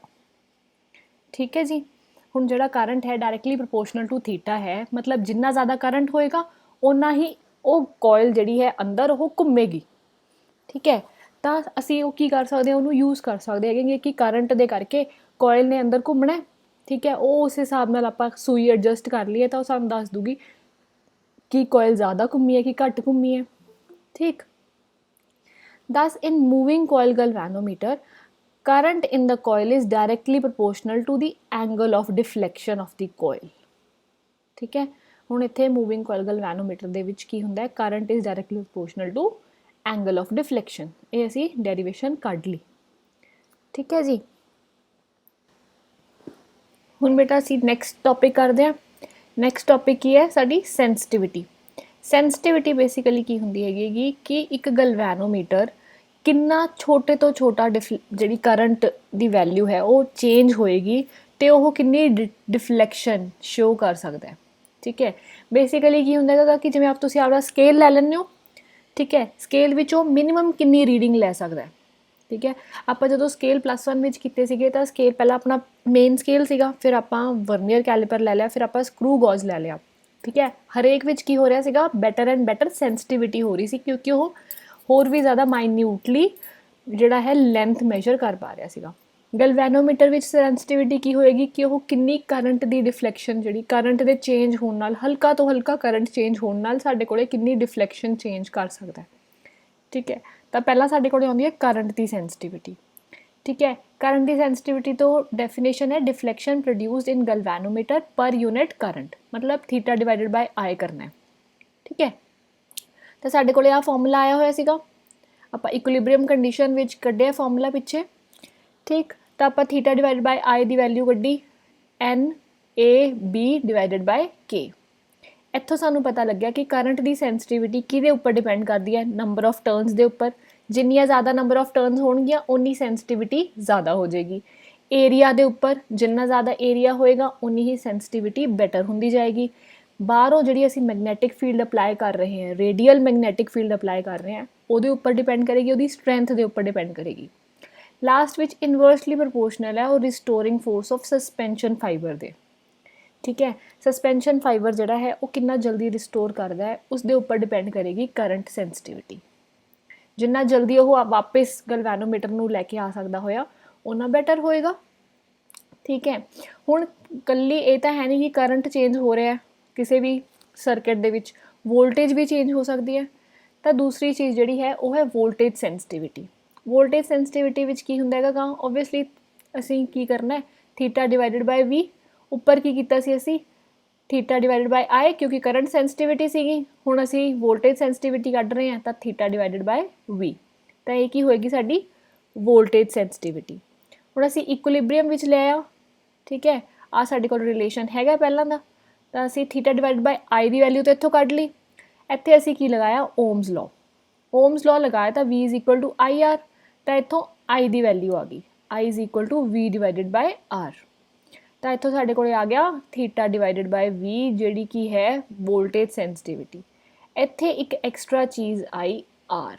ਠੀਕ ਹੈ ਜੀ, ਹੁਣ ਜਿਹੜਾ ਕਰੰਟ ਹੈ ਡਾਇਰੈਕਟਲੀ ਪ੍ਰੋਪੋਰਸ਼ਨਲ ਟੂ ਥੀਟਾ ਹੈ, ਮਤਲਬ ਜਿੰਨਾ ਜ਼ਿਆਦਾ ਕਰੰਟ ਹੋਏਗਾ ਓਨਾ ਹੀ ਉਹ ਕੋਇਲ ਜਿਹੜੀ ਹੈ ਅੰਦਰ ਉਹ ਘੁੰਮੇਗੀ। ਠੀਕ ਹੈ, ਤਾਂ ਅਸੀਂ ਉਹ ਕੀ ਕਰ ਸਕਦੇ ਹਾਂ, ਉਹਨੂੰ ਯੂਜ਼ ਕਰ ਸਕਦੇ ਹੈਗੇ ਕਿ ਕਰੰਟ ਦੇ ਕਰਕੇ ਕੋਇਲ ਨੇ ਅੰਦਰ ਘੁੰਮਣਾ। ਠੀਕ ਹੈ, ਉਹ ਉਸ ਹਿਸਾਬ ਨਾਲ ਆਪਾਂ ਸੂਈ ਐਡਜਸਟ ਕਰ ਲਈਏ ਤਾਂ ਉਹ ਸਾਨੂੰ ਦੱਸ ਦੂਗੀ ਕਿ ਕੋਇਲ ਜ਼ਿਆਦਾ ਘੁੰਮੀ ਹੈ ਕਿ ਘੱਟ ਘੁੰਮੀ ਹੈ। ਠੀਕ, thus in moving coil galvanometer current in the coil is directly proportional to the angle of deflection of the coil। ਠੀਕ ਹੈ, ਹੁਣ ਇੱਥੇ ਮੂਵਿੰਗ ਕੋਇਲ ਗਲਵੈਨੋਮੀਟਰ ਦੇ ਵਿੱਚ ਕੀ ਹੁੰਦਾ ਹੈ, current is directly proportional to angle of deflection. ਇਹ ਅਸੀਂ ਡੈਰੀਵੇਸ਼ਨ ਕੱਢ ਲਈ, ਠੀਕ ਹੈ ਜੀ। ਹੁਣ ਬੇਟਾ ਅਸੀਂ ਨੈਕਸਟ ਟੌਪਿਕ ਕਰਦੇ ਹਾਂ। ਨੈਕਸਟ ਟੌਪਿਕ ਕੀ ਹੈ ਸਾਡੀ, ਸੈਂਸਿਟਿਵਿਟੀ। ਸੈਂਸਿਟਿਵਿਟੀ ਬੇਸਿਕਲੀ ਕੀ ਹੁੰਦੀ ਹੈਗੀ ਕਿ ਇੱਕ ਗਲਵੈਨੋਮੀਟਰ ਕਿੰਨਾ ਛੋਟੇ ਤੋਂ ਛੋਟਾ ਜਿਹੜੀ ਕਰੰਟ ਦੀ ਵੈਲਿਊ ਹੈ ਉਹ ਚੇਂਜ ਹੋਏਗੀ ਤੇ ਉਹ ਕਿੰਨੀ ਡਿਫਲੈਕਸ਼ਨ ਸ਼ੋ ਕਰ ਸਕਦਾ ਹੈ, ਠੀਕ ਹੈ। ਬੇਸਿਕਲੀ ਕੀ ਹੁੰਦਾ ਹੈਗਾ ਕਿ ਜਿਵੇਂ ਆਪ ਤੁਸੀਂ ਆਪਣਾ ਸਕੇਲ ਲੈ ਲੈਂਦੇ ਹੋ, ਠੀਕ ਹੈ, ਸਕੇਲ ਵਿੱਚ ਉਹ ਮਿਨੀਮਮ ਕਿੰਨੀ ਰੀਡਿੰਗ ਲੈ ਸਕਦਾ ਹੈ, ਠੀਕ ਹੈ। ਆਪਾਂ ਜਦੋਂ ਸਕੇਲ +1 ਵਿੱਚ ਕੀਤੇ ਸੀਗੇ ਤਾਂ ਸਕੇਲ ਪਹਿਲਾਂ ਆਪਣਾ ਮੇਨ ਸਕੇਲ ਸੀਗਾ, ਫਿਰ ਆਪਾਂ ਵਰਨੀਅਰ ਕੈਲੀਪਰ ਲੈ ਲਿਆ, ਫਿਰ ਆਪਾਂ ਸਕਰੂ ਗੌਜ ਲੈ ਲਿਆ, ਠੀਕ ਹੈ। ਹਰੇਕ ਵਿੱਚ ਕੀ ਹੋ ਰਿਹਾ ਸੀਗਾ, ਬੈਟਰ ਐਂਡ ਬੈਟਰ ਸੈਂਸਿਟਿਵਿਟੀ ਹੋ ਰਹੀ ਸੀ ਕਿਉਂਕਿ ਉਹ ਹੋਰ ਵੀ ਜ਼ਿਆਦਾ ਮਾਈਨਿਊਟਲੀ ਜਿਹੜਾ ਹੈ ਲੈਂਥ ਮੈਜਰ ਕਰ ਪਾ ਰਿਹਾ ਸੀਗਾ। ਗਲਵੈਨੋਮੀਟਰ ਵਿੱਚ ਸੈਂਸਿਟਿਵਿਟੀ ਕੀ ਹੋਏਗੀ ਕਿ ਉਹ ਕਿੰਨੀ ਕਰੰਟ ਦੀ ਡਿਫਲੈਕਸ਼ਨ, ਜਿਹੜੀ ਕਰੰਟ ਦੇ ਚੇਂਜ ਹੋਣ ਨਾਲ, ਹਲਕਾ ਤੋਂ ਹਲਕਾ ਕਰੰਟ ਚੇਂਜ ਹੋਣ ਨਾਲ ਸਾਡੇ ਕੋਲੇ ਕਿੰਨੀ ਡਿਫਲੈਕਸ਼ਨ ਚੇਂਜ ਕਰ ਸਕਦਾ ਹੈ, ਠੀਕ ਹੈ। ਤਾਂ ਪਹਿਲਾਂ ਸਾਡੇ ਕੋਲੇ ਆਉਂਦੀ ਹੈ ਕਰੰਟ ਦੀ ਸੈਂਸਿਟਿਵਿਟੀ, ਠੀਕ ਹੈ। ਕਰੰਟ ਦੀ ਸੈਂਸਿਟਿਵਿਟੀ ਤੋਂ ਡੈਫੀਨੇਸ਼ਨ ਹੈ ਡਿਫਲੈਕਸ਼ਨ ਪ੍ਰੋਡਿਊਸਡ ਇਨ ਗਲਵੈਨੋਮੀਟਰ ਪਰ ਯੂਨਿਟ ਕਰੰਟ, ਮਤਲਬ ਥੀਟਾ ਡਿਵਾਈਡਡ ਬਾਈ I ਕਰਨਾ ਹੈ, ਠੀਕ ਹੈ। ਤਾਂ ਸਾਡੇ ਕੋਲੇ ਆਹ ਫਾਰਮੂਲਾ ਆਇਆ ਹੋਇਆ ਸੀਗਾ, ਆਪਾਂ ਇਕੁਇਲਿਬਰੀਅਮ ਕੰਡੀਸ਼ਨ ਵਿੱਚ ਕੱਢਿਆ ਫਾਰਮੂਲਾ ਪਿੱਛੇ, ਠੀਕ। ਤਾਂ ਆਪਾਂ ਥੀਟਾ ਡਿਵਾਈਡਡ ਬਾਈ I ਦੀ ਵੈਲਿਊ ਕੱਢੀ NAB ਡਿਵਾਈਡਡ ਬਾਈ K। ਇੱਥੋਂ ਸਾਨੂੰ ਪਤਾ ਲੱਗਿਆ ਕਿ ਕਰੰਟ ਦੀ ਸੈਂਸਿਟਿਵਿਟੀ ਕਿਹਦੇ ਉੱਪਰ ਡਿਪੈਂਡ ਕਰਦੀ ਹੈ, ਨੰਬਰ ਆਫ ਟਰਨਸ ਦੇ ਉੱਪਰ। ਜਿੰਨੀਆਂ ਜ਼ਿਆਦਾ ਨੰਬਰ ਆਫ ਟਰਨਸ ਹੋਣਗੀਆਂ ਉਨੀ ਸੈਂਸਿਟਿਵਿਟੀ ਜ਼ਿਆਦਾ ਹੋ ਜਾਏਗੀ। ਏਰੀਆ ਦੇ ਉੱਪਰ, ਜਿੰਨਾ ਜ਼ਿਆਦਾ ਏਰੀਆ ਹੋਏਗਾ ਉਨੀ ਹੀ ਸੈਂਸਿਟਿਵਿਟੀ ਬੈਟਰ ਹੁੰਦੀ ਜਾਏਗੀ। ਬਾਹਰੋਂ ਜਿਹੜੀ ਅਸੀਂ ਮੈਗਨੈਟਿਕ ਫੀਲਡ ਅਪਲਾਈ ਕਰ ਰਹੇ ਹਾਂ, ਰੇਡੀਅਲ ਮੈਗਨੈਟਿਕ ਫੀਲਡ ਅਪਲਾਈ ਕਰ ਰਹੇ ਹਾਂ, ਉਹਦੇ ਉੱਪਰ ਡਿਪੈਂਡ ਕਰੇਗੀ, ਉਹਦੀ ਸਟਰੈਂਥ ਦੇ ਉੱਪਰ ਡਿਪੈਂਡ ਕਰੇਗੀ। ਲਾਸਟ ਵਿੱਚ ਇਨਵਰਸਲੀ ਪ੍ਰਪੋਰਸ਼ਨਲ ਹੈ ਉਹ ਰਿਸਟੋਰਿੰਗ ਫੋਰਸ ਆਫ ਸਸਪੈਂਸ਼ਨ ਫਾਈਬਰ ਦੇ, ਠੀਕ ਹੈ। ਸਸਪੈਂਸ਼ਨ ਫਾਈਬਰ ਜਿਹੜਾ ਹੈ ਉਹ ਕਿੰਨਾ ਜਲਦੀ ਰਿਸਟੋਰ ਕਰਦਾ ਹੈ ਉਸ ਦੇ ਉੱਪਰ ਡਿਪੈਂਡ ਕਰੇਗੀ ਕਰੰਟ ਸੈਂਸਿਟਿਵਿਟੀ। ਜਿੰਨਾ ਜਲਦੀ ਉਹ ਵਾਪਸ ਗਲਵੈਨੋਮੀਟਰ ਨੂੰ ਲੈ ਕੇ ਆ ਸਕਦਾ ਹੋਇਆ ਉਨਾ ਬੈਟਰ ਹੋਏਗਾ, ਠੀਕ ਹੈ। ਹੁਣ ਕੱਲੀ ਇਹ ਤਾਂ ਹੈ ਨਹੀਂ ਕਿ ਕਰੰਟ ਚੇਂਜ ਹੋ ਰਿਹਾ ਕਿਸੇ ਵੀ ਸਰਕਟ ਦੇ ਵਿੱਚ, ਵੋਲਟੇਜ ਵੀ ਚੇਂਜ ਹੋ ਸਕਦੀ ਹੈ। ਤਾਂ ਦੂਸਰੀ ਚੀਜ਼ ਜਿਹੜੀ ਹੈ ਉਹ ਹੈ ਵੋਲਟੇਜ ਸੈਂਸਿਟਿਵਿਟੀ। ਵੋਲਟੇਜ ਸੈਂਸਿਟਿਵਿਟੀ ਵਿੱਚ ਕੀ ਹੁੰਦਾ ਹੈਗਾ, ਓਬਵੀਅਸਲੀ ਅਸੀਂ ਕੀ ਕਰਨਾ ਹੈ, ਥੀਟਾ ਡਿਵਾਈਡਡ ਬਾਈ V, ਉੱਪਰ ਕੀ ਕੀਤਾ ਸੀ ਅਸੀਂ, ਥੀਟਾ ਡਿਵਾਈਡਡ ਬਾਈ I, ਕਿਉਂਕਿ ਕਰੰਟ ਸੈਂਸਿਟਿਵਿਟੀ ਸੀਗੀ। ਹੁਣ ਅਸੀਂ ਵੋਲਟੇਜ ਸੈਂਸਿਟਿਵਿਟੀ ਕੱਢ ਰਹੇ ਹਾਂ ਤਾਂ ਥੀਟਾ ਡਿਵਾਈਡਡ ਬਾਈ V, ਤਾਂ ਇਹ ਕੀ ਹੋਏਗੀ ਸਾਡੀ ਵੋਲਟੇਜ ਸੈਂਸਿਟਿਵਿਟੀ। ਹੁਣ ਅਸੀਂ ਇਕੁਇਲਿਬਰੀਅਮ ਵਿੱਚ ਲੈ ਆ, ਠੀਕ ਹੈ, ਆ ਸਾਡੇ ਕੋਲ ਰਿਲੇਸ਼ਨ ਹੈਗਾ ਪਹਿਲਾਂ ਦਾ, ਤਾਂ ਅਸੀਂ ਥੀਟਾ ਡਿਵਾਈਡਡ ਬਾਈ I ਦੀ ਵੈਲਿਊ ਤਾਂ ਇੱਥੋਂ ਕੱਢ ਲਈ। ਇੱਥੇ ਅਸੀਂ ਕੀ ਲਗਾਇਆ, ਓਮਸ ਲਾਅ। ਓਮਸ ਲਾਅ ਲਗਾਇਆ ਤਾਂ V is equal to IR, ਤਾਂ ਇੱਥੋਂ I ਦੀ ਵੈਲਿਊ ਆ ਗਈ, I is equal to V divided by R। ਤਾਂ ਇੱਥੋਂ ਸਾਡੇ ਕੋਲ ਆ ਗਿਆ ਥੀਟਾ ਡਿਵਾਈਡਡ ਬਾਈ V, ਜਿਹੜੀ ਕੀ ਹੈ ਵੋਲਟੇਜ ਸੈਂਸਿਟਿਵਿਟੀ। ਇੱਥੇ ਇੱਕ ਐਕਸਟਰਾ ਚੀਜ਼ ਆਈ R,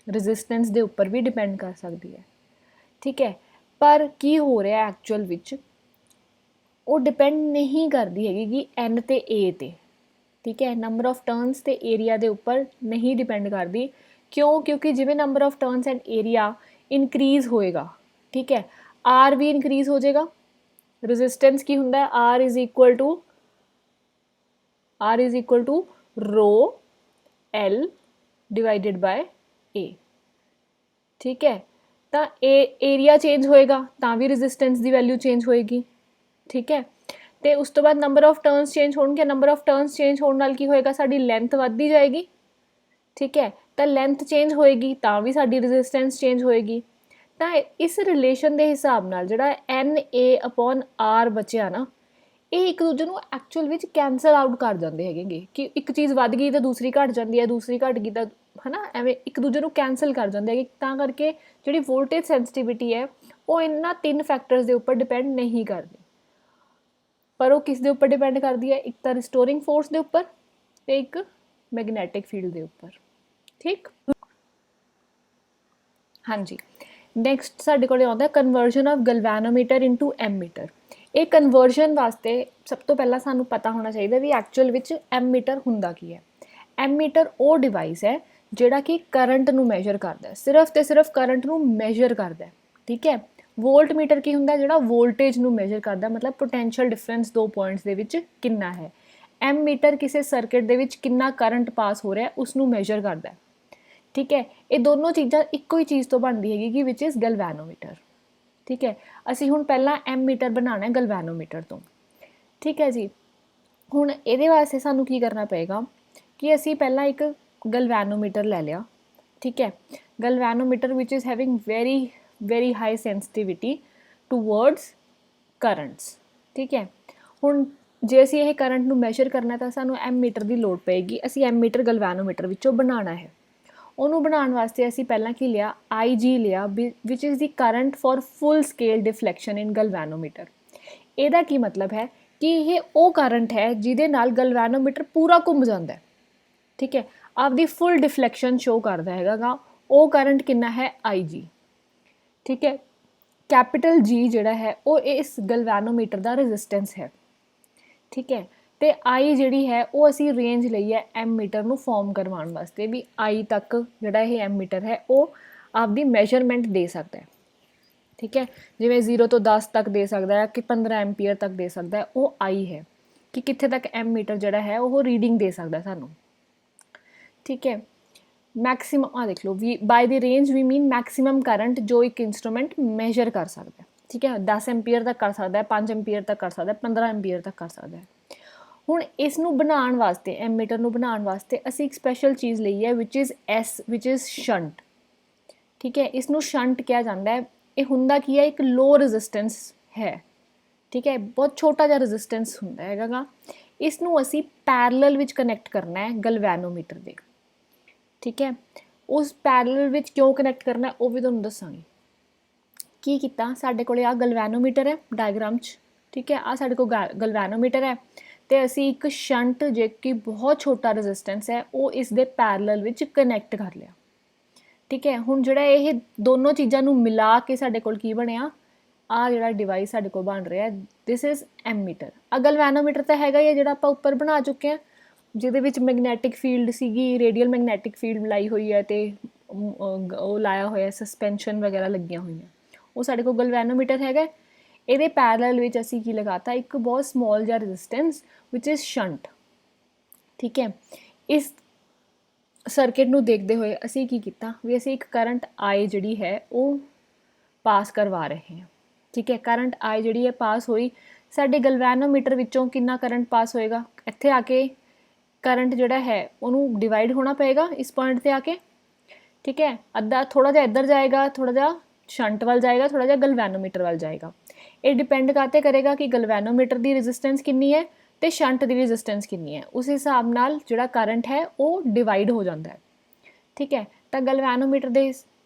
ਰੈਜ਼ਿਸਟੈਂਸ ਦੇ ਉੱਪਰ ਵੀ ਡਿਪੈਂਡ ਕਰ ਸਕਦੀ ਹੈ, ਠੀਕ ਹੈ। ਪਰ ਕੀ ਹੋ ਰਿਹਾ ਐਕਚੁਅਲ ਵਿੱਚ, ਉਹ ਡਿਪੈਂਡ ਨਹੀਂ ਕਰਦੀ ਹੈਗੀ ਕਿ N ਤੇ A ਤੇ, ਠੀਕ ਹੈ। ਨੰਬਰ ਆਫ ਟਰਨਸ ਤੇ ਏਰੀਆ ਦੇ ਉੱਪਰ ਨਹੀਂ ਡਿਪੈਂਡ ਕਰਦੀ। ਕਿਉਂ? ਕਿਉਂਕਿ ਜਿਵੇਂ number of turns and area increase ਹੋਏਗਾ, ਠੀਕ ਹੈ, R ਵੀ ਇਨਕਰੀਜ਼ ਹੋ ਜਾਏਗਾ। resistance ਕੀ ਹੁੰਦਾ ਹੈ, R is equal to rho L divided by A, ठीक है। ਤਾਂ ਏਰੀਆ ਚੇਂਜ ਹੋਏਗਾ ਤਾਂ ਵੀ ਰੈਜ਼ਿਸਟੈਂਸ ਦੀ ਵੈਲਿਊ ਚੇਂਜ ਹੋਏਗੀ, ਠੀਕ ਹੈ। ਤੇ ਉਸ ਤੋਂ ਬਾਅਦ ਨੰਬਰ ਆਫ ਟਰਨਸ ਚੇਂਜ ਹੋਣਗੇ, ਨੰਬਰ ਆਫ ਟਰਨਸ ਚੇਂਜ ਹੋਣ ਨਾਲ ਕੀ ਹੋਏਗਾ, ਸਾਡੀ ਲੈਂਥ ਵੱਧਦੀ ਜਾਏਗੀ, ਠੀਕ ਹੈ। ਤਾਂ ਲੈਂਥ ਚੇਂਜ ਹੋਏਗੀ ਤਾਂ ਵੀ ਸਾਡੀ ਰੈਜ਼ਿਸਟੈਂਸ ਚੇਂਜ ਹੋਏਗੀ। ਤਾਂ ਇਸ ਰਿਲੇਸ਼ਨ ਦੇ ਹਿਸਾਬ ਨਾਲ ਜਿਹੜਾ NA/R ਬਚਿਆ ਨਾ, ਇਹ ਇੱਕ ਦੂਜੇ ਨੂੰ ਐਕਚੁਅਲ ਵਿੱਚ ਕੈਂਸਲ ਆਊਟ ਕਰ ਜਾਂਦੇ ਹੈਗੇ ਕਿ ਇੱਕ ਚੀਜ਼ ਵੱਧ ਗਈ ਤਾਂ ਦੂਸਰੀ ਘਟ ਜਾਂਦੀ ਹੈ, ਦੂਸਰੀ ਘਟ ਗਈ ਤਾਂ ਹੈ ਨਾ, ਐਵੇਂ ਇੱਕ ਦੂਜੇ ਨੂੰ ਕੈਂਸਲ ਕਰ ਜਾਂਦੇ ਹੈਗੇ। ਤਾਂ ਕਰਕੇ ਜਿਹੜੀ ਵੋਲਟੇਜ ਸੈਂਸਿਟਿਵਿਟੀ ਹੈ ਉਹ ਇਹਨਾਂ 3 ਫੈਕਟਰਸ ਦੇ ਉੱਪਰ ਡਿਪੈਂਡ ਨਹੀਂ ਕਰਦੀ, ਪਰ ਉਹ ਕਿਸ ਦੇ ਉੱਪਰ ਡਿਪੈਂਡ ਕਰਦੀ ਹੈ, ਇੱਕ ਤਾਂ ਰਿਸਟੋਰਿੰਗ ਫੋਰਸ ਦੇ ਉੱਪਰ ਤੇ ਇੱਕ ਮੈਗਨੈਟਿਕ ਫੀਲਡ ਦੇ ਉੱਪਰ, ਠੀਕ। ਹਾਂਜੀ, ਨੈਕਸਟ ਸਾਡੇ ਕੋਲ ਆਉਂਦਾ ਕਨਵਰਜਨ ਆਫ ਗਲਵੈਨੋਮੀਟਰ ਇਨਟੂ ਐਮੀਟਰ। ਇਹ ਕਨਵਰਜਨ ਵਾਸਤੇ ਸਭ ਤੋਂ ਪਹਿਲਾਂ ਸਾਨੂੰ ਪਤਾ ਹੋਣਾ ਚਾਹੀਦਾ ਵੀ ਐਕਚੁਅਲ ਵਿੱਚ ਐਮੀਟਰ ਹੁੰਦਾ ਕੀ ਹੈ। ਐਮੀਟਰ ਉਹ ਡਿਵਾਈਸ ਹੈ ਜਿਹੜਾ ਕਿ ਕਰੰਟ ਨੂੰ ਮੈਜਰ ਕਰਦਾ, ਸਿਰਫ ਤੇ ਸਿਰਫ ਕਰੰਟ ਨੂੰ ਮੈਜਰ ਕਰਦਾ, ਠੀਕ ਹੈ। ਵੋਲਟਮੀਟਰ ਕੀ ਹੁੰਦਾ, ਜਿਹੜਾ ਵੋਲਟੇਜ ਨੂੰ ਮੈਜਰ ਕਰਦਾ, ਮਤਲਬ ਪੋਟੈਂਸ਼ੀਅਲ ਡਿਫਰੈਂਸ ਦੋ ਪੁਆਇੰਟਸ ਦੇ ਵਿੱਚ ਕਿੰਨਾ ਹੈ। ਐਮੀਟਰ ਕਿਸੇ ਸਰਕਟ ਦੇ ਵਿੱਚ ਕਿੰਨਾ ਕਰੰਟ ਪਾਸ ਹੋ ਰਿਹਾ ਉਸ ਨੂੰ ਮੈਜਰ ਕਰਦਾ, ਠੀਕ ਹੈ। ਇਹ ਦੋਨੋਂ ਚੀਜ਼ਾਂ ਇੱਕੋ ਹੀ ਚੀਜ਼ ਤੋਂ ਬਣਦੀ ਹੈਗੀ ਕਿ ਵਿਚ ਇਜ਼ ਗਲਵੈਨੋਮੀਟਰ, ਠੀਕ ਹੈ। ਅਸੀਂ ਹੁਣ ਪਹਿਲਾਂ ਐਮੀਟਰ ਬਣਾਉਣਾ ਹੈ ਗਲਵੈਨੋਮੀਟਰ ਤੋਂ, ਠੀਕ ਹੈ ਜੀ। ਹੁਣ ਇਹਦੇ ਵਾਸਤੇ ਸਾਨੂੰ ਕੀ ਕਰਨਾ ਪਏਗਾ ਕਿ ਅਸੀਂ ਪਹਿਲਾਂ ਇੱਕ ਗਲਵੈਨੋਮੀਟਰ ਲੈ ਲਿਆ, ਠੀਕ ਹੈ। ਗਲਵੈਨੋਮੀਟਰ ਵਿਚ is having very high sensitivity towards currents, ਠੀਕ ਹੈ। ਹੁਣ ਜੇ ਅਸੀਂ ਇਹ ਕਰੰਟ ਨੂੰ ਮੈਜ਼ਰ ਕਰਨਾ ਤਾਂ ਸਾਨੂੰ ਐਮਮੀਟਰ ਦੀ ਲੋੜ ਪਏਗੀ। ਅਸੀਂ ਐਮਮੀਟਰ ਗਲਵੈਨੋਮੀਟਰ ਵਿੱਚੋਂ ਬਣਾਉਣਾ ਹੈ। ਉਹਨੂੰ ਬਣਾਉਣ ਵਾਸਤੇ ਅਸੀਂ ਪਹਿਲਾਂ ਕੀ ਲਿਆ, IG ਲਿਆ, ਵਿਚ is the current for full scale deflection in galvanometer. ਇਹਦਾ ਕੀ ਮਤਲਬ ਹੈ ਕਿ ਇਹ ਉਹ ਕਰੰਟ ਹੈ ਜਿਹਦੇ ਨਾਲ ਗਲਵੈਨੋਮੀਟਰ ਪੂਰਾ ਘੁੰਮ ਜਾਂਦਾ ਹੈ, ਠੀਕ ਹੈ, ਆਪਦੀ ਫੁੱਲ ਡਿਫਲੈਕਸ਼ਨ ਸ਼ੋ ਕਰਦਾ ਹੈਗਾ ਗਾ। ਉਹ ਕਰੰਟ ਕਿੰਨਾ ਹੈ, IG, ਠੀਕ ਹੈ। ਕੈਪੀਟਲ G ਜਿਹੜਾ ਹੈ ਉਹ ਇਸ ਗਲਵੈਨੋਮੀਟਰ ਦਾ ਰੈਜ਼ਿਸਟੈਂਸ ਹੈ, ਠੀਕ ਹੈ। ਤੇ I ਜਿਹੜੀ ਹੈ ਉਹ ਅਸੀਂ ਰੇਂਜ ਲਈ ਹੈ ਐਮਮੀਟਰ ਨੂੰ ਫਾਰਮ ਕਰਵਾਉਣ ਵਾਸਤੇ, ਵੀ I ਤੱਕ ਜਿਹੜਾ ਇਹ ਐਮਮੀਟਰ ਹੈ ਉਹ ਆਪਦੀ ਮੈਜ਼ਰਮੈਂਟ ਦੇ ਸਕਦਾ ਹੈ, ਠੀਕ ਹੈ। ਜਿਵੇਂ 0 ਤੋਂ 10 ਤੱਕ ਦੇ ਸਕਦਾ ਹੈ ਕਿ 15 ਐਂਪੀਅਰ ਤੱਕ ਦੇ ਸਕਦਾ ਹੈ, ਉਹ I ਹੈ ਕਿ ਕਿੱਥੇ ਤੱਕ ਐਮਮੀਟਰ ਜਿਹੜਾ ਹੈ ਉਹ ਰੀਡਿੰਗ ਦੇ ਸਕਦਾ ਸਾਨੂੰ, ਠੀਕ ਹੈ। ਮੈਕਸੀਮਮ ਆ ਦੇਖ ਲਓ, ਵੀ ਬਾਈ ਦੀ ਰੇਂਜ ਵੀ ਮੀਨ ਮੈਕਸੀਮਮ ਕਰੰਟ ਜੋ ਇੱਕ ਇੰਸਟਰੂਮੈਂਟ ਮੈਜ਼ਰ ਕਰ ਸਕਦਾ, ਠੀਕ ਹੈ। 10 ਐਂਪੀਅਰ ਤੱਕ ਕਰ ਸਕਦਾ ਹੈ, 5 ਐਂਪੀਅਰ ਤੱਕ ਕਰ ਸਕਦਾ ਹੈ, 15 ਐਂਪੀਅਰ ਤੱਕ ਕਰ ਸਕਦਾ ਹੈ। ਹੁਣ ਇਸ ਨੂੰ ਬਣਾਉਣ ਵਾਸਤੇ, ਐਮਮੀਟਰ ਨੂੰ ਬਣਾਉਣ ਵਾਸਤੇ ਅਸੀਂ ਇੱਕ ਸਪੈਸ਼ਲ ਚੀਜ਼ ਲਈ ਹੈ ਵਿਚ ਇਜ਼ ਸ਼ੰਟ, ਠੀਕ ਹੈ। ਇਸ ਨੂੰ ਸ਼ੰਟ ਕਿਹਾ ਜਾਂਦਾ ਹੈ। ਇਹ ਹੁੰਦਾ ਕੀ ਹੈ, ਇੱਕ ਲੋ ਰੈਜ਼ਿਸਟੈਂਸ ਹੈ, ਠੀਕ ਹੈ, ਬਹੁਤ ਛੋਟਾ ਜਿਹਾ ਰੈਜ਼ਿਸਟੈਂਸ ਹੁੰਦਾ ਹੈਗਾ ਗਾ। ਇਸ ਨੂੰ ਅਸੀਂ ਪੈਰਲਲ ਵਿੱਚ ਕਨੈਕਟ ਕਰਨਾ ਹੈ ਗਲਵੈਨੋਮੀਟਰ ਦੇ, ਠੀਕ ਹੈ। ਉਸ ਪੈਰਲਲ ਵਿੱਚ ਕਿਉਂ ਕਨੈਕਟ ਕਰਨਾ ਉਹ ਵੀ ਤੁਹਾਨੂੰ ਦੱਸਾਂਗੀ। ਕੀ ਕੀਤਾ, ਸਾਡੇ ਕੋਲ ਆ ਗਲਵੈਨੋਮੀਟਰ ਹੈ ਡਾਇਗਰਾਮ 'ਚ, ਠੀਕ ਹੈ। ਆ ਸਾਡੇ ਕੋਲ ਗਲਵੈਨੋਮੀਟਰ ਹੈ ਤੇ ਅਸੀਂ ਇੱਕ ਸ਼ੰਟ ਜੇ ਕਿ ਬਹੁਤ ਛੋਟਾ ਰੈਜ਼ਿਸਟੈਂਸ ਹੈ ਉਹ ਇਸ ਦੇ ਪੈਰਲਲ ਵਿੱਚ ਕਨੈਕਟ ਕਰ ਲਿਆ, ਠੀਕ ਹੈ। ਹੁਣ ਜਿਹੜਾ ਇਹ ਦੋਨੋਂ ਚੀਜ਼ਾਂ ਨੂੰ ਮਿਲਾ ਕੇ ਸਾਡੇ ਕੋਲ ਕੀ ਬਣਿਆ, ਆ ਜਿਹੜਾ ਡਿਵਾਈਸ ਸਾਡੇ ਕੋਲ ਬਣ ਰਿਹਾ, ਦਿਸ ਇਜ਼ ਐਮਮੀਟਰ। ਆ ਗਲਵੈਨੋਮੀਟਰ ਤਾਂ ਹੈਗਾ ਹੀ ਹੈ ਜਿਹੜਾ ਆਪਾਂ ਉੱਪਰ ਬਣਾ ਚੁੱਕੇ ਹਾਂ, ਜਿਹਦੇ ਵਿੱਚ ਮੈਗਨੈਟਿਕ ਫੀਲਡ ਸੀਗੀ, ਰੇਡੀਅਲ ਮੈਗਨੈਟਿਕ ਫੀਲਡ ਲਾਈ ਹੋਈ ਹੈ ਤੇ ਉਹ ਲਾਇਆ ਹੋਇਆ ਸਸਪੈਂਸ਼ਨ ਵਗੈਰਾ ਲੱਗੀਆਂ ਹੋਈਆਂ, ਉਹ ਸਾਡੇ ਕੋਲ ਗਲਵੈਨੋਮੀਟਰ ਹੈਗਾ। ਇਹਦੇ ਪੈਰਲਲ ਵਿੱਚ ਅਸੀਂ ਕੀ ਲਗਾਤਾ, ਇੱਕ ਬਹੁਤ ਸਮੋਲ ਜਿਹਾ ਰੈਜ਼ਿਸਟੈਂਸ ਵਿਚ ਇਜ਼ ਸ਼ੰਟ, ਠੀਕ ਹੈ। ਇਸ ਸਰਕਿਟ ਨੂੰ ਦੇਖਦੇ ਹੋਏ ਅਸੀਂ ਕੀ ਕੀਤਾ, ਵੀ ਅਸੀਂ ਇੱਕ ਕਰੰਟ I ਜਿਹੜੀ ਹੈ ਉਹ ਪਾਸ ਕਰਵਾ ਰਹੇ ਹਾਂ, ਠੀਕ ਹੈ। ਕਰੰਟ I ਜਿਹੜੀ ਹੈ ਪਾਸ ਹੋਈ, ਸਾਡੇ ਗਲਵੈਨੋਮੀਟਰ ਵਿੱਚੋਂ ਕਿੰਨਾ ਕਰੰਟ ਪਾਸ ਹੋਏਗਾ, ਇੱਥੇ ਆ ਕੇ ਕਰੰਟ ਜਿਹੜਾ ਹੈ ਉਹਨੂੰ ਡਿਵਾਈਡ ਹੋਣਾ ਪਏਗਾ ਇਸ ਪੁਆਇੰਟ ਤੇ ਆ ਕੇ, ਠੀਕ ਹੈ। ਅੱਧਾ ਥੋੜਾ ਜਿਹਾ ਇੱਧਰ ਜਾਏਗਾ, ਥੋੜਾ ਜਿਹਾ ਸ਼ੰਟ ਵੱਲ ਜਾਏਗਾ, ਥੋੜਾ ਜਿਹਾ ਗਲਵੈਨੋਮੀਟਰ ਵੱਲ ਜਾਏਗਾ। ਇਹ ਡਿਪੈਂਡ ਕਾਤੇ ਕਰੇਗਾ ਕਿ ਗਲਵੈਨੋਮੀਟਰ ਦੀ ਰੈਜ਼ਿਸਟੈਂਸ ਕਿੰਨੀ ਹੈ ਤੇ ਸ਼ੰਟ ਦੀ ਰੈਜ਼ਿਸਟੈਂਸ ਕਿੰਨੀ ਹੈ, ਉਸ ਹਿਸਾਬ ਨਾਲ ਜਿਹੜਾ ਕਰੰਟ ਹੈ ਉਹ ਡਿਵਾਈਡ ਹੋ ਜਾਂਦਾ ਹੈ, ਠੀਕ ਹੈ। ਤਾਂ ਗਲਵੈਨੋਮੀਟਰ ਦੇ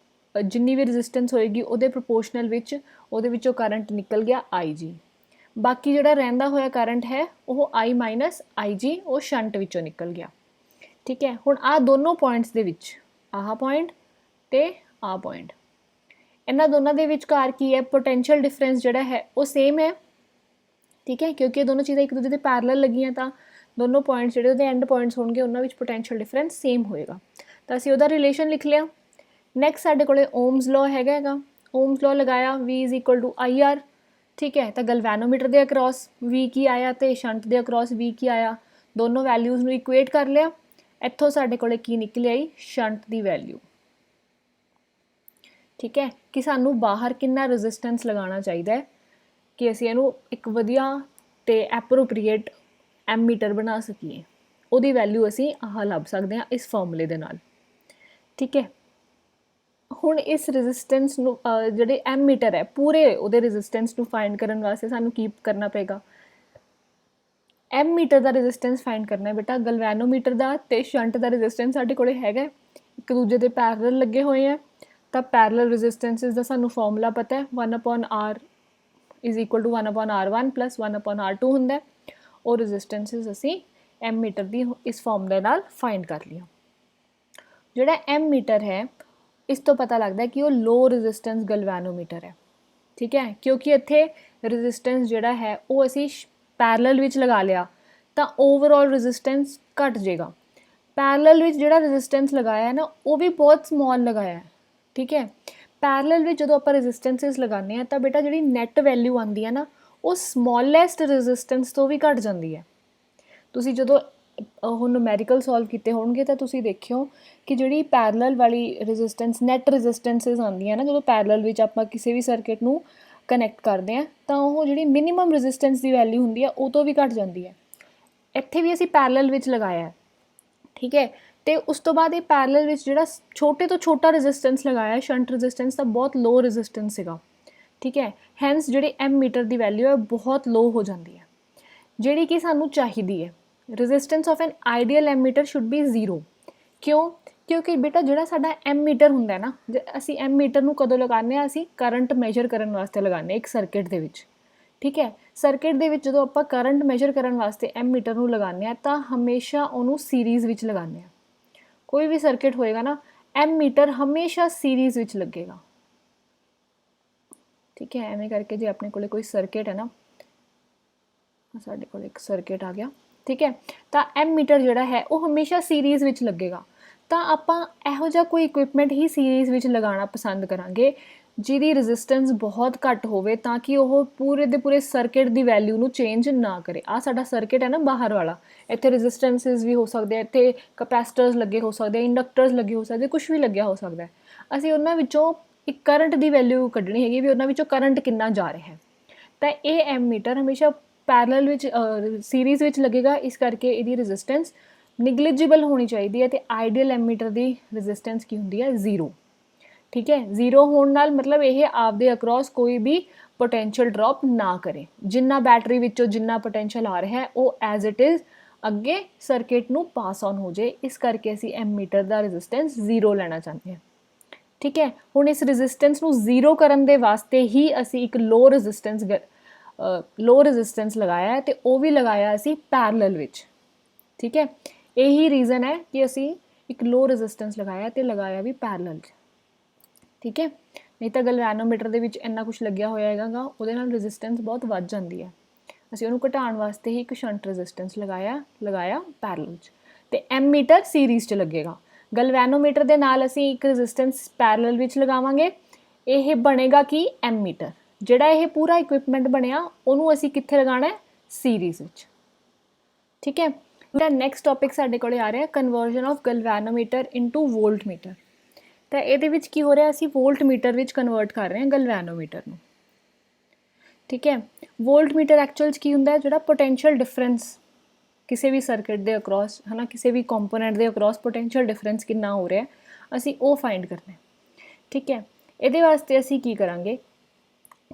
ਜਿੰਨੀ ਵੀ ਰੈਜ਼ਿਸਟੈਂਸ ਹੋਏਗੀ ਉਹਦੇ ਪ੍ਰੋਪੋਰਸ਼ਨਲ ਵਿੱਚ ਉਹਦੇ ਵਿੱਚੋਂ ਕਰੰਟ ਨਿਕਲ ਗਿਆ IG। ਬਾਕੀ ਜਿਹੜਾ ਰਹਿੰਦਾ ਹੋਇਆ ਕਰੰਟ ਹੈ ਉਹ I ਮਾਈਨਸ IG ਉਹ ਸ਼ੰਟ ਵਿੱਚੋਂ ਨਿਕਲ ਗਿਆ, ਠੀਕ ਹੈ। ਹੁਣ ਆਹ ਦੋਨੋਂ ਪੁਆਇੰਟਸ ਦੇ ਵਿੱਚ, ਆਹ ਪੁਆਇੰਟ ਤੇ ਆਹ ਪੁਆਇੰਟ, ਇਹਨਾਂ ਦੋਨਾਂ ਦੇ ਵਿਚਕਾਰ ਕੀ ਹੈ, ਪੋਟੈਂਸ਼ੀਅਲ ਡਿਫਰੈਂਸ ਜਿਹੜਾ ਹੈ ਉਹ ਸੇਮ ਹੈ, ਠੀਕ ਹੈ। ਕਿਉਂਕਿ ਇਹ ਦੋਨੋਂ ਚੀਜ਼ਾਂ ਇੱਕ ਦੂਜੇ ਦੇ ਪੈਰਲਲ ਲੱਗੀਆਂ ਤਾਂ ਦੋਨੋਂ ਪੁਆਇੰਟਸ ਜਿਹੜੇ ਉਹਦੇ ਐਂਡ ਪੁਆਇੰਟਸ ਹੋਣਗੇ ਉਹਨਾਂ ਵਿੱਚ ਪੋਟੈਂਸ਼ੀਅਲ ਡਿਫਰੈਂਸ ਸੇਮ ਹੋਏਗਾ, ਤਾਂ ਅਸੀਂ ਉਹਦਾ ਰਿਲੇਸ਼ਨ ਲਿਖ ਲਿਆ। ਨੈਕਸਟ ਸਾਡੇ ਕੋਲੇ ਓਮਸ ਲਾਅ ਹੈਗਾ, ਓਮਸ ਲਾਅ ਲਗਾਇਆ, V is equal to IR, ਠੀਕ ਹੈ। ਤਾਂ ਗਲਵੈਨੋਮੀਟਰ ਦੇ ਅਕਰੋਸ V ਕੀ ਆਇਆ ਤੇ ਸ਼ੰਟ ਦੇ ਅਕਰੋਸ V ਕੀ ਆਇਆ, ਦੋਨੋਂ ਵੈਲਿਊਜ਼ ਨੂੰ ਇਕੁਏਟ ਕਰ ਲਿਆ। ਇੱਥੋਂ ਸਾਡੇ ਕੋਲੇ ਕੀ ਨਿਕਲ ਆਈ, ਸ਼ੰਟ ਦੀ ਵੈਲਿਊ, ਠੀਕ ਹੈ। ਕਿ ਸਾਨੂੰ ਬਾਹਰ ਕਿੰਨਾ ਰੈਜ਼ਿਸਟੈਂਸ ਲਗਾਉਣਾ ਚਾਹੀਦਾ ਹੈ ਕਿ ਅਸੀਂ ਇਹਨੂੰ ਇੱਕ ਵਧੀਆ ਤੇ ਐਪਰੋਪਰੀਏਟ ਐਮਮੀਟਰ ਬਣਾ ਸਕੀਏ, ਉਹਦੀ ਵੈਲਿਊ ਅਸੀਂ ਆਹ ਲੱਭ ਸਕਦੇ ਹਾਂ ਇਸ ਫਾਰਮੂਲੇ ਦੇ ਨਾਲ, ਠੀਕ ਹੈ। ਹੁਣ ਇਸ ਰੈਜ਼ਿਸਟੈਂਸ ਨੂੰ ਜਿਹੜੇ ਐਮਮੀਟਰ ਹੈ ਪੂਰੇ ਉਹਦੇ ਰੈਜ਼ਿਸਟੈਂਸ ਨੂੰ ਫਾਈਂਡ ਕਰਨ ਵਾਸਤੇ ਸਾਨੂੰ ਕੀ ਕਰਨਾ ਪਏਗਾ, ਐਮਮੀਟਰ ਦਾ ਰੈਜ਼ਿਸਟੈਂਸ ਫਾਈਂਡ ਕਰਨਾ ਹੈ ਬੇਟਾ। ਗਲਵੈਨੋਮੀਟਰ ਦਾ ਤੇ ਸ਼ੰਟ ਦਾ ਰੈਜ਼ਿਸਟੈਂਸ ਸਾਡੇ ਕੋਲੇ ਹੈਗਾ, ਇੱਕ ਦੂਜੇ ਦੇ ਪੈਰਲਲ ਲੱਗੇ ਹੋਏ ਆ, ਤਾਂ ਪੈਰਲਲ ਰੈਜ਼ਿਸਟੈਂਸਿਸ ਦਾ ਸਾਨੂੰ ਫਾਰਮੂਲਾ ਪਤਾ ਹੈ, 1/R is equal to 1/R1 plus 1/R2 ਹੁੰਦਾ। ਉਹ ਰੈਜ਼ਿਸਟੈਂਸਿਸ ਅਸੀਂ ਐਮਮੀਟਰ ਦੀ ਇਸ ਫਾਰਮੂਲੇ ਨਾਲ ਫਾਈਂਡ ਕਰ ਲਿਆ। ਜਿਹੜਾ ਐਮਮੀਟਰ ਹੈ ਇਸ ਤੋਂ ਪਤਾ ਲੱਗਦਾ ਕਿ ਉਹ ਲੋ ਰੈਜ਼ਿਸਟੈਂਸ ਗਲਵੈਨੋਮੀਟਰ ਹੈ, ਠੀਕ ਹੈ। ਕਿਉਂਕਿ ਇੱਥੇ ਰੈਜ਼ਿਸਟੈਂਸ ਜਿਹੜਾ ਹੈ ਉਹ ਅਸੀਂ ਪੈਰਲਲ ਵਿੱਚ ਲਗਾ ਲਿਆ ਤਾਂ ਓਵਰਆਲ ਰੈਜ਼ਿਸਟੈਂਸ ਘਟ ਜਾਏਗਾ। ਪੈਰਲਲ ਵਿੱਚ ਜਿਹੜਾ ਰੈਜ਼ਿਸਟੈਂਸ ਲਗਾਇਆ ਨਾ ਉਹ ਵੀ ਬਹੁਤ ਸਮਾਲ ਲਗਾਇਆ, ਠੀਕ ਹੈ। ਪੈਰਲਲ ਵਿੱਚ ਜਦੋਂ ਆਪਾਂ ਰੈਜ਼ਿਸਟੈਂਸਿਸ ਲਗਾਉਂਦੇ ਹਾਂ ਤਾਂ ਬੇਟਾ ਜਿਹੜੀ ਨੈਟ ਵੈਲਿਊ ਆਉਂਦੀ ਹੈ ਨਾ ਉਹ ਸਮੋਲੈਸਟ ਰੈਜ਼ਿਸਟੈਂਸ ਤੋਂ ਵੀ ਘੱਟ ਜਾਂਦੀ ਹੈ। ਤੁਸੀਂ ਜਦੋਂ ਉਹ ਨੂਮੈਰੀਕਲ ਸੋਲਵ ਕੀਤੇ ਹੋਣਗੇ ਤਾਂ ਤੁਸੀਂ ਦੇਖਿਓ ਕਿ ਜਿਹੜੀ ਪੈਰਲਲ ਵਾਲੀ ਰੈਜ਼ਿਸਟੈਂਸ ਨੈਟ ਰੈਜ਼ਿਸਟੈਂਸਿਸ ਆਉਂਦੀਆਂ ਨਾ ਜਦੋਂ ਪੈਰਲਲ ਵਿੱਚ ਆਪਾਂ ਕਿਸੇ ਵੀ ਸਰਕਿਟ ਨੂੰ ਕਨੈਕਟ ਕਰਦੇ ਹਾਂ ਤਾਂ ਉਹ ਜਿਹੜੀ ਮਿਨੀਮਮ ਰੈਜ਼ਿਸਟੈਂਸ ਦੀ ਵੈਲਿਊ ਹੁੰਦੀ ਹੈ ਉਹ ਤੋਂ ਵੀ ਘੱਟ ਜਾਂਦੀ ਹੈ। ਇੱਥੇ ਵੀ ਅਸੀਂ ਪੈਰਲਲ ਵਿੱਚ ਲਗਾਇਆ ਹੈ, ਠੀਕ ਹੈ। ਤੇ ਉਸ ਤੋਂ ਬਾਅਦ ਇਹ ਪੈਰਲਲ ਵਿੱਚ ਜਿਹੜਾ ਛੋਟੇ ਤੋਂ ਛੋਟਾ ਰੈਜ਼ਿਸਟੈਂਸ ਲਗਾਇਆ, ਸ਼ੰਟ ਰੈਜ਼ਿਸਟੈਂਸ ਦਾ ਬਹੁਤ ਲੋ ਰੈਜ਼ਿਸਟੈਂਸ ਸੀਗਾ, ਠੀਕ ਹੈ। ਹੈਂਸ ਜਿਹੜੀ ਐਮ ਮੀਟਰ ਦੀ ਵੈਲਿਊ ਹੈ ਬਹੁਤ ਲੋ ਹੋ ਜਾਂਦੀ ਹੈ, ਜਿਹੜੀ ਕਿ ਸਾਨੂੰ ਚਾਹੀਦੀ ਹੈ। Resistance of an ideal ammeter should be 0। ਕਿਉਂ? ਕਿਉਂਕਿ ਬੇਟਾ ਜਿਹੜਾ ਸਾਡਾ ਐਮ ਮੀਟਰ ਹੁੰਦਾ ਨਾ, ਅਸੀਂ ਐਮ ਮੀਟਰ ਨੂੰ ਕਦੋਂ ਲਗਾਉਂਦੇ ਹਾਂ? ਅਸੀਂ ਕਰੰਟ ਮੈਜਰ ਕਰਨ ਵਾਸਤੇ ਲਗਾਉਂਦੇ ਹਾਂ ਇੱਕ ਸਰਕਿਟ ਦੇ ਵਿੱਚ, ਠੀਕ ਹੈ। ਸਰਕਿਟ ਦੇ ਵਿੱਚ ਜਦੋਂ ਆਪਾਂ ਕਰੰਟ ਮੈਜਰ ਕਰਨ ਵਾਸਤੇ ਐਮ ਮੀਟਰ ਨੂੰ ਲਗਾਉਂਦੇ ਹਾਂ ਤਾਂ ਹਮੇਸ਼ਾ ਉਹਨੂੰ ਸੀਰੀਜ਼ ਵਿੱਚ ਲਗਾਉਂਦੇ ਹਾਂ। ਕੋਈ ਵੀ ਸਰਕਿਟ ਹੋਏਗਾ ਨਾ, ਐਮ ਮੀਟਰ ਹਮੇਸ਼ਾ ਸੀਰੀਜ਼ ਵਿੱਚ ਲੱਗੇਗਾ, ਠੀਕ ਹੈ। ਐਵੇਂ ਕਰਕੇ ਜੇ ਆਪਣੇ ਕੋਲੇ ਕੋਈ ਸਰਕਿਟ ਹੈ ਨਾ, ਸਾਡੇ ਕੋਲ ਇੱਕ ਸਰਕਿਟ ਆ ਗਿਆ, ਠੀਕ ਹੈ, ਤਾਂ ਐਮ ਮੀਟਰ ਜਿਹੜਾ ਹੈ ਉਹ ਹਮੇਸ਼ਾ ਸੀਰੀਜ਼ ਵਿੱਚ ਲੱਗੇਗਾ। ਤਾਂ ਆਪਾਂ ਇਹੋ ਜਿਹਾ ਕੋਈ ਇਕੁਇਪਮੈਂਟ ਹੀ ਸੀਰੀਜ਼ ਵਿੱਚ ਲਗਾਉਣਾ ਪਸੰਦ ਕਰਾਂਗੇ ਜਿਹਦੀ ਰੈਜ਼ਿਸਟੈਂਸ ਬਹੁਤ ਘੱਟ ਹੋਵੇ, ਤਾਂ ਕਿ ਉਹ ਪੂਰੇ ਦੇ ਪੂਰੇ ਸਰਕਿਟ ਦੀ ਵੈਲਿਊ ਨੂੰ ਚੇਂਜ ਨਾ ਕਰੇ। ਆਹ ਸਾਡਾ ਸਰਕਿਟ ਹੈ ਨਾ ਬਾਹਰ ਵਾਲਾ, ਇੱਥੇ ਰੈਜ਼ਿਸਟੈਂਸਿਸ ਵੀ ਹੋ ਸਕਦੇ ਆ, ਇੱਥੇ ਕਪੈਸਿਟਰਸ ਲੱਗੇ ਹੋ ਸਕਦੇ, ਇੰਡਕਟਰਸ ਲੱਗੇ ਹੋ ਸਕਦੇ, ਕੁਝ ਵੀ ਲੱਗਿਆ ਹੋ ਸਕਦਾ। ਅਸੀਂ ਉਹਨਾਂ ਵਿੱਚੋਂ ਇੱਕ ਕਰੰਟ ਦੀ ਵੈਲਿਊ ਕੱਢਣੀ ਹੈਗੀ ਵੀ ਉਹਨਾਂ ਵਿੱਚੋਂ ਕਰੰਟ ਕਿੰਨਾ ਜਾ ਰਿਹਾ ਹੈ। ਤਾਂ ਇਹ ਐਮ ਮੀਟਰ ਹਮੇਸ਼ਾ ਪੈਰਲਲ ਵਿੱਚ ਸੀਰੀਜ਼ ਵਿੱਚ ਲੱਗੇਗਾ, ਇਸ ਕਰਕੇ ਇਹਦੀ ਰੈਜ਼ਿਸਟੈਂਸ ਨਿਗਲੀਜੀਬਲ ਹੋਣੀ ਚਾਹੀਦੀ ਹੈ। ਤੇ ਆਈਡੀਅਲ ਐਮ ਮੀਟਰ ਦੀ ਰੈਜ਼ਿਸਟੈਂਸ ਕੀ ਹੁੰਦੀ ਹੈ? 0, ਠੀਕ ਹੈ। 0 ਹੋਣ ਨਾਲ ਮਤਲਬ ਇਹ ਆਪਦੇ ਅਕਰੋਸ ਕੋਈ ਵੀ ਪੋਟੈਂਸ਼ੀਅਲ ਡ੍ਰੌਪ ਨਾ ਕਰੇ। ਜਿੰਨਾ ਬੈਟਰੀ ਵਿੱਚੋਂ ਜਿੰਨਾ ਪੋਟੈਂਸ਼ੀਅਲ ਆ ਰਿਹਾ ਹੈ ਉਹ ਐਜ਼ ਇਟ ਇਜ਼ ਅੱਗੇ ਸਰਕਿਟ ਨੂੰ ਪਾਸ ਔਨ ਹੋ ਜਾਏ, ਇਸ ਕਰਕੇ ਅਸੀਂ ਐਮ ਮੀਟਰ ਦਾ ਰੈਜ਼ਿਸਟੈਂਸ 0 ਲੈਣਾ ਚਾਹੁੰਦੇ ਹਾਂ, ਠੀਕ ਹੈ। ਹੁਣ ਇਸ ਰੈਜ਼ਿਸਟੈਂਸ ਨੂੰ 0 ਕਰਨ ਦੇ ਵਾਸਤੇ ਹੀ ਅਸੀਂ ਇੱਕ ਲੋ ਰੈਜ਼ਿਸਟੈਂਸ ਲਗਾਇਆ ਹੈ, ਤੇ ਉਹ ਵੀ ਲਗਾਇਆ ਅਸੀਂ ਪੈਰਲਲ ਵਿੱਚ, ਠੀਕ ਹੈ। ਇਹੀ ਰੀਜ਼ਨ ਹੈ ਕਿ ਅਸੀਂ ਇੱਕ ਲੋ ਰੈਜ਼ਿਸਟੈਂਸ ਲਗਾਇਆ ਤੇ ਲਗਾਇਆ ਵੀ ਪੈਰਲਲ 'ਚ, ਠੀਕ ਹੈ। ਨਹੀਂ ਤਾਂ ਗਲਵੈਨੋਮੀਟਰ ਦੇ ਵਿੱਚ ਇੰਨਾ ਕੁਝ ਲੱਗਿਆ ਹੋਇਆ ਹੈਗਾ, ਉਹਦੇ ਨਾਲ ਰੈਜ਼ਿਸਟੈਂਸ ਬਹੁਤ ਵੱਧ ਜਾਂਦੀ ਹੈ। ਅਸੀਂ ਉਹਨੂੰ ਘਟਾਉਣ ਵਾਸਤੇ ਹੀ ਇੱਕ ਸ਼ੰਟ ਰੈਜ਼ਿਸਟੈਂਸ ਲਗਾਇਆ ਪੈਰਲਲ 'ਚ, ਤੇ ਐਮ ਮੀਟਰ ਸੀਰੀਜ਼ 'ਚ ਲੱਗੇਗਾ। ਗਲਵੈਨੋਮੀਟਰ ਦੇ ਨਾਲ ਅਸੀਂ ਇੱਕ ਰੈਜ਼ਿਸਟੈਂਸ ਪੈਰਲਲ ਵਿੱਚ ਲਗਾਵਾਂਗੇ, ਇਹ ਬਣੇਗਾ ਕੀ? M metre. ਜਿਹੜਾ ਇਹ ਪੂਰਾ ਇਕੁਇਪਮੈਂਟ ਬਣਿਆ ਉਹਨੂੰ ਅਸੀਂ ਕਿੱਥੇ ਲਗਾਉਣਾ ਹੈ? ਸੀਰੀਜ਼ ਵਿੱਚ, ਠੀਕ ਹੈ। ਤਾਂ ਨੈਕਸਟ ਟੌਪਿਕ ਸਾਡੇ ਕੋਲੇ ਆ ਰਿਹਾ ਕਨਵਰਜਨ ਆਫ ਗਲਵੈਨੋਮੀਟਰ ਇਨਟੂ ਵੋਲਟਮੀਟਰ। ਤਾਂ ਇਹਦੇ ਵਿੱਚ ਕੀ ਹੋ ਰਿਹਾ? ਅਸੀਂ ਵੋਲਟਮੀਟਰ ਵਿੱਚ ਕਨਵਰਟ ਕਰ ਰਹੇ ਹਾਂ ਗਲਵੈਨੋਮੀਟਰ ਨੂੰ, ਠੀਕ ਹੈ। ਵੋਲਟਮੀਟਰ ਐਕਚੁਅਲ 'ਚ ਕੀ ਹੁੰਦਾ ਹੈ? ਜਿਹੜਾ ਪੋਟੈਂਸ਼ੀਅਲ ਡਿਫਰੈਂਸ ਕਿਸੇ ਵੀ ਸਰਕਿਟ ਦੇ ਅਕਰੋਸ ਹੈ ਨਾ, ਕਿਸੇ ਵੀ ਕੰਪੋਨੈਂਟ ਦੇ ਅਕਰੋਸ ਪੋਟੈਂਸ਼ੀਅਲ ਡਿਫਰੈਂਸ ਕਿੰਨਾ ਹੋ ਰਿਹਾ ਅਸੀਂ ਉਹ ਫਾਈਂਡ ਕਰਨਾ, ਠੀਕ ਹੈ। ਇਹਦੇ ਵਾਸਤੇ ਅਸੀਂ ਕੀ ਕਰਾਂਗੇ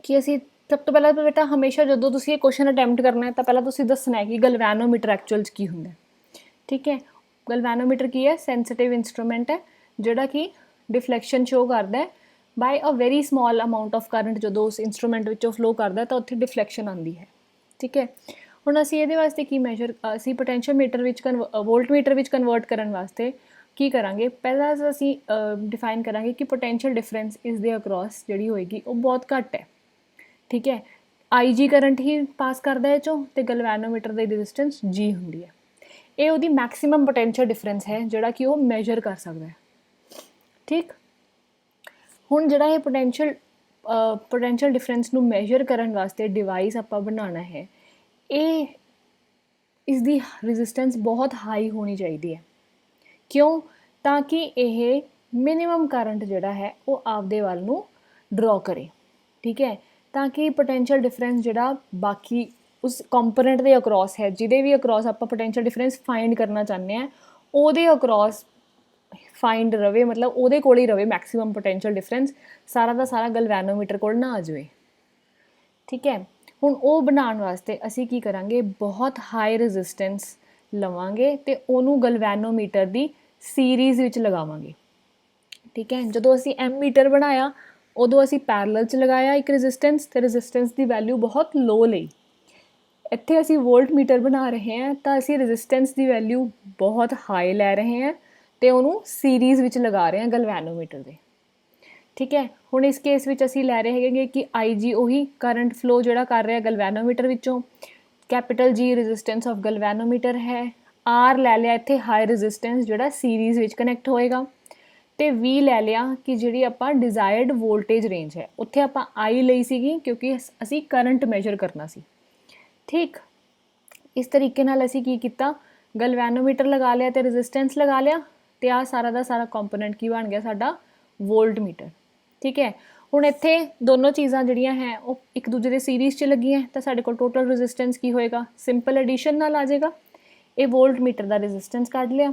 ਕਿ ਅਸੀਂ ਸਭ ਤੋਂ ਪਹਿਲਾਂ ਤਾਂ ਬੇਟਾ ਹਮੇਸ਼ਾ ਜਦੋਂ ਤੁਸੀਂ ਇਹ ਕੁਐਸਚਨ ਅਟੈਂਪਟ ਕਰਨਾ ਹੈ ਤਾਂ ਪਹਿਲਾਂ ਤੁਸੀਂ ਦੱਸਣਾ ਹੈ ਕਿ ਗਲਵੈਨੋਮੀਟਰ ਐਕਚੁਅਲ 'ਚ ਕੀ ਹੁੰਦਾ, ਠੀਕ ਹੈ। ਗਲਵੈਨੋਮੀਟਰ ਕੀ ਹੈ? ਸੈਂਸਿਟਿਵ ਇੰਸਟਰੂਮੈਂਟ ਹੈ ਜਿਹੜਾ ਕਿ ਡਿਫਲੈਕਸ਼ਨ ਸ਼ੋ ਕਰਦਾ ਹੈ by a very small amount of current. ਜਦੋਂ ਉਸ ਇੰਸਟਰੂਮੈਂਟ ਵਿੱਚੋਂ ਫਲੋ ਕਰਦਾ ਤਾਂ ਉੱਥੇ ਡਿਫਲੈਕਸ਼ਨ ਆਉਂਦੀ ਹੈ, ਠੀਕ ਹੈ। ਹੁਣ ਅਸੀਂ ਇਹਦੇ ਵਾਸਤੇ ਕੀ ਮੈਜਰ, ਅਸੀਂ ਪੋਟੈਂਸ਼ੀਓਮੀਟਰ ਵਿੱਚ ਵੋਲਟਮੀਟਰ ਵਿੱਚ ਕਨਵਰਟ ਕਰਨ ਵਾਸਤੇ ਕੀ ਕਰਾਂਗੇ? ਪਹਿਲਾਂ ਅਸੀਂ ਡਿਫਾਈਨ ਕਰਾਂਗੇ ਕਿ ਪੋਟੈਂਸ਼ੀਅਲ ਡਿਫਰੈਂਸ ਇਸ ਦੇ ਅਕਰੋਸ ਜਿਹੜੀ ਹੋਏਗੀ ਉਹ ਬਹੁਤ ਘੱਟ ਹੈ, ਠੀਕ ਹੈ। IG ਕਰੰਟ ਹੀ ਪਾਸ ਕਰਦਾ ਇਹ ਚੋਂ, ਤੇ ਗਲਵੈਨੋਮੀਟਰ ਦੀ ਰੈਜ਼ਿਸਟੈਂਸ G ਹੁੰਦੀ ਹੈ। ਇਹ ਉਹਦੀ ਮੈਕਸਿਮਮ ਪੋਟੈਂਸ਼ੀਅਲ ਡਿਫਰੈਂਸ ਹੈ ਜਿਹੜਾ ਕਿ ਉਹ ਮੈਜਰ ਕਰ ਸਕਦਾ ਹੈ, ਠੀਕ। ਹੁਣ ਜਿਹੜਾ ਇਹ ਪੋਟੈਂਸ਼ੀਅਲ ਡਿਫਰੈਂਸ ਨੂੰ ਮੈਜਰ ਕਰਨ ਵਾਸਤੇ ਡਿਵਾਈਸ ਆਪਾਂ ਬਣਾਉਣਾ ਹੈ, ਇਹ ਇਸ ਦੀ ਰੈਜ਼ਿਸਟੈਂਸ ਬਹੁਤ ਹਾਈ ਹੋਣੀ ਚਾਹੀਦੀ ਹੈ। ਕਿਉਂ? ਤਾਂ ਕਿ ਇਹ ਮਿਨੀਮਮ ਕਰੰਟ ਜਿਹੜਾ ਹੈ ਉਹ ਆਪਦੇ ਵੱਲ ਨੂੰ ਡਰॉ ਕਰੇ, ਠੀਕ ਹੈ। ਤਾਂ ਕਿ ਪੋਟੈਂਸ਼ੀਅਲ ਡਿਫਰੈਂਸ ਜਿਹੜਾ ਬਾਕੀ ਉਸ ਕੰਪੋਨੈਂਟ ਦੇ ਅਕਰੋਸ ਹੈ, ਜਿਹਦੇ ਵੀ ਅਕਰੋਸ ਆਪਾਂ ਪੋਟੈਂਸ਼ੀਅਲ ਡਿਫਰੈਂਸ ਫਾਈਂਡ ਕਰਨਾ ਚਾਹੁੰਦੇ ਹਾਂ, ਉਹਦੇ ਅਕਰੋਸ ਫਾਈਂਡ ਰਵੇ, ਮਤਲਬ ਉਹਦੇ ਕੋਲ ਹੀ ਰਵੇ ਮੈਕਸਿਮਮ ਪੋਟੈਂਸ਼ੀਅਲ ਡਿਫਰੈਂਸ, ਸਾਰਾ ਦਾ ਸਾਰਾ ਗਲਵੈਨੋਮੀਟਰ ਕੋਲ ਨਾ ਆ ਜਾਵੇ, ਠੀਕ ਹੈ। ਹੁਣ ਉਹ ਬਣਾਉਣ ਵਾਸਤੇ ਅਸੀਂ ਕੀ ਕਰਾਂਗੇ? ਬਹੁਤ ਹਾਈ ਰੈਜ਼ਿਸਟੈਂਸ ਲਵਾਂਗੇ ਤੇ ਉਹਨੂੰ ਗਲਵੈਨੋਮੀਟਰ ਦੀ ਸੀਰੀਜ਼ ਵਿੱਚ ਲਗਾਵਾਂਗੇ, ਠੀਕ ਹੈ। ਜਦੋਂ ਅਸੀਂ ਐਮ ਮੀਟਰ ਬਣਾਇਆ ਉਦੋਂ ਅਸੀਂ ਪੈਰਲਲ 'ਚ ਲਗਾਇਆ ਇੱਕ ਰੈਜ਼ਿਸਟੈਂਸ, ਤੇ ਰੈਜ਼ਿਸਟੈਂਸ ਦੀ ਵੈਲਿਊ ਬਹੁਤ ਲੋ ਲਈ। ਇੱਥੇ ਅਸੀਂ ਵੋਲਟਮੀਟਰ ਬਣਾ ਰਹੇ ਹਾਂ ਤਾਂ ਅਸੀਂ ਰੈਜ਼ਿਸਟੈਂਸ ਦੀ ਵੈਲਿਊ ਬਹੁਤ ਹਾਈ ਲੈ ਰਹੇ ਹਾਂ ਤੇ ਉਹਨੂੰ ਸੀਰੀਜ਼ ਵਿੱਚ ਲਗਾ ਰਹੇ ਹਾਂ ਗਲਵੈਨੋਮੀਟਰ ਦੇ, ਠੀਕ ਹੈ। ਹੁਣ ਇਸ ਕੇਸ ਵਿੱਚ ਅਸੀਂ ਲੈ ਰਹੇ ਹੈਗੇ ਕਿ IG ਉਹੀ ਕਰੰਟ ਫਲੋ ਜਿਹੜਾ ਕਰ ਰਿਹਾ ਗਲਵੈਨੋਮੀਟਰ ਵਿੱਚੋਂ, capital G resistance of galvanometer ਹੈ, R ਲੈ ਲਿਆ ਇੱਥੇ ਹਾਈ ਰੈਜ਼ਿਸਟੈਂਸ ਜਿਹੜਾ ਸੀਰੀਜ਼ ਵਿੱਚ ਕਨੈਕਟ ਹੋਏਗਾ, ਤੇ V ਲੈ ਲਿਆ ਕਿ ਜਿਹੜੀ ਆਪਾਂ ਡਿਜ਼ਾਇਰਡ ਵੋਲਟੇਜ ਰੇਂਜ ਹੈ, ਉੱਥੇ ਆਪਾਂ I ਲਈ ਸੀਗੀ ਕਿਉਂਕਿ ਅਸੀਂ ਕਰੰਟ ਮੈਜਰ ਕਰਨਾ ਸੀ, ਠੀਕ। ਇਸ ਤਰੀਕੇ ਨਾਲ ਅਸੀਂ ਕੀ ਕੀਤਾ? ਗਲਵੈਨੋਮੀਟਰ ਲਗਾ ਲਿਆ ਤੇ ਰੈਜ਼ਿਸਟੈਂਸ ਲਗਾ ਲਿਆ, ਤੇ ਆਹ ਸਾਰਾ ਦਾ ਸਾਰਾ ਕੰਪੋਨੈਂਟ ਕੀ ਬਣ ਗਿਆ? ਸਾਡਾ ਵੋਲਟਮੀਟਰ, ਠੀਕ ਹੈ। ਹੁਣ ਇੱਥੇ ਦੋਨੋਂ ਚੀਜ਼ਾਂ ਜਿਹੜੀਆਂ ਹੈ ਉਹ ਇੱਕ ਦੂਜੇ ਦੇ ਸੀਰੀਜ਼ 'ਚ ਲੱਗੀਆਂ, ਤਾਂ ਸਾਡੇ ਕੋਲ ਟੋਟਲ ਰੈਜ਼ਿਸਟੈਂਸ ਕੀ ਹੋਏਗਾ? ਸਿੰਪਲ ਐਡੀਸ਼ਨ ਨਾਲ ਆ ਜਾਏਗਾ। ਇਹ ਵੋਲਟਮੀਟਰ ਦਾ ਰੈਜ਼ਿਸਟੈਂਸ ਕੱਢ ਲਿਆ।